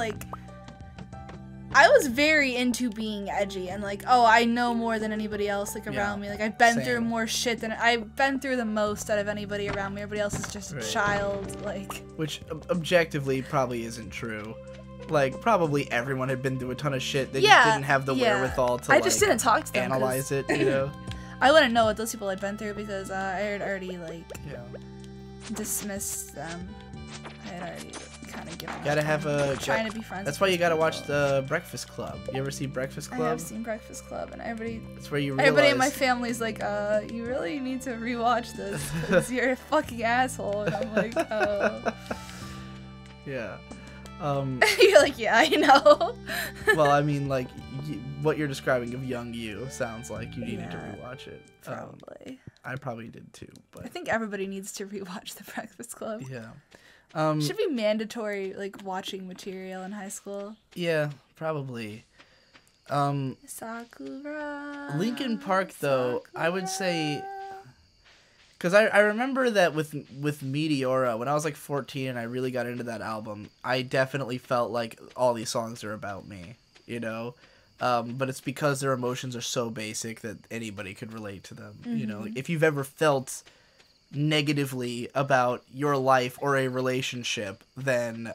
very into being edgy and like, oh, I know more than anybody else like around me. Like, I've been through more shit than I've been through the most out of anybody around me. Everybody else is just a child, like. Which objectively probably isn't true. Like, probably everyone had been through a ton of shit. They just didn't have the wherewithal to, just didn't talk to them, analyze it, you know? I wouldn't know what those people had been through because I had already, like, dismissed them. I had already kind of given up. Trying to be friends. That's why you gotta watch the Breakfast Club. You ever see Breakfast Club? I have seen Breakfast Club, and that's where you realize. Everybody in my family's like, you really need to rewatch this because you're a fucking asshole. And I'm like, oh. Yeah. You're like, yeah, I know. Well, I mean, like, what you're describing of young you sounds like you needed to rewatch it. Probably. I probably did too, but I think everybody needs to rewatch The Breakfast Club. Yeah. Should be mandatory, like, watching material in high school. Yeah, probably. Sakura. Linkin Park, though, I would say. Because I remember that with Meteora, when I was like 14 and I really got into that album, I definitely felt like all these songs are about me, you know? But it's because their emotions are so basic that anybody could relate to them, you know? Like, if you've ever felt negatively about your life or a relationship, then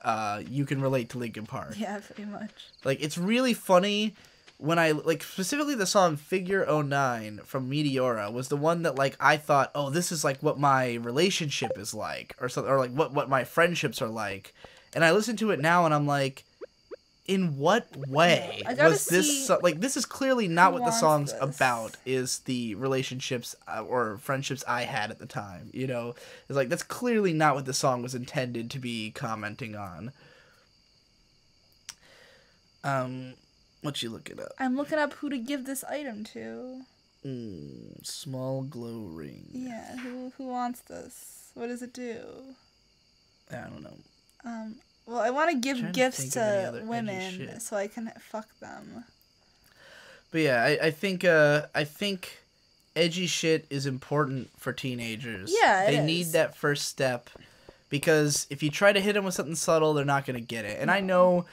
you can relate to Linkin Park. Yeah, pretty much. Like, it's really funny. When I, like, specifically the song Figure 09 from Meteora was the one that, like, I thought, oh, this is, like, what my relationship is like, or something, or, like, what my friendships are like. And I listen to it now, and I'm like, in what way was this, like, this is clearly not what the song's about, is the relationships or friendships I had at the time, you know? It's like, that's clearly not what the song was intended to be commenting on. What you looking up? I'm looking up who to give this item to. Small glow ring. Yeah, who wants this? What does it do? I don't know. Well, I want to give gifts to women so I can fuck them. But yeah, I think edgy shit is important for teenagers. Yeah, they need that first step, because if you try to hit them with something subtle, they're not gonna get it. And I know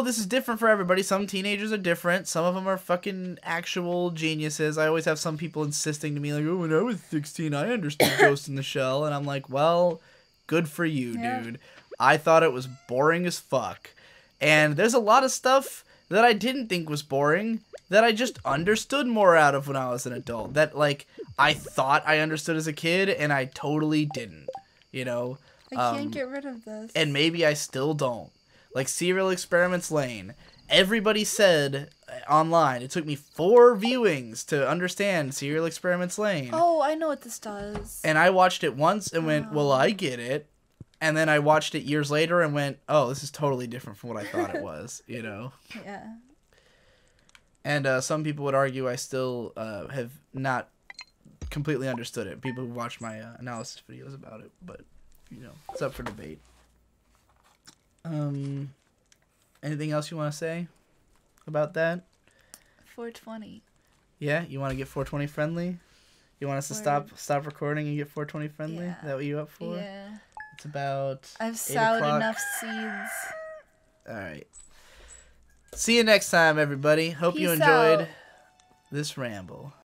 this is different for everybody. Some teenagers are different. Some of them are fucking actual geniuses. I always have some people insisting to me, like, oh, when I was 16, I understood Ghost in the Shell. And I'm like, well, good for you, dude. I thought it was boring as fuck. And there's a lot of stuff that I didn't think was boring that I just understood more out of when I was an adult. That, like, I thought I understood as a kid, and I totally didn't, you know? I can't get rid of this. And maybe I still don't. Like, Serial Experiments Lane. Everybody said, online. It took me 4 viewings to understand Serial Experiments Lane. Oh, I know what this does. And I watched it once and went, well, I get it. And then I watched it years later and went, oh, this is totally different from what I thought it was, you know? Yeah. And some people would argue I still have not completely understood it. People who watch my analysis videos about it. But, you know, it's up for debate. Anything else you want to say about that? 420. Yeah? You want to get 420 friendly? You want us to stop recording and get 420 friendly? Yeah. Is that what you up for? Yeah. It's about I've 8 sowed o'clock. enough seeds. All right. See you next time, everybody. Hope you Peace enjoyed out. this ramble.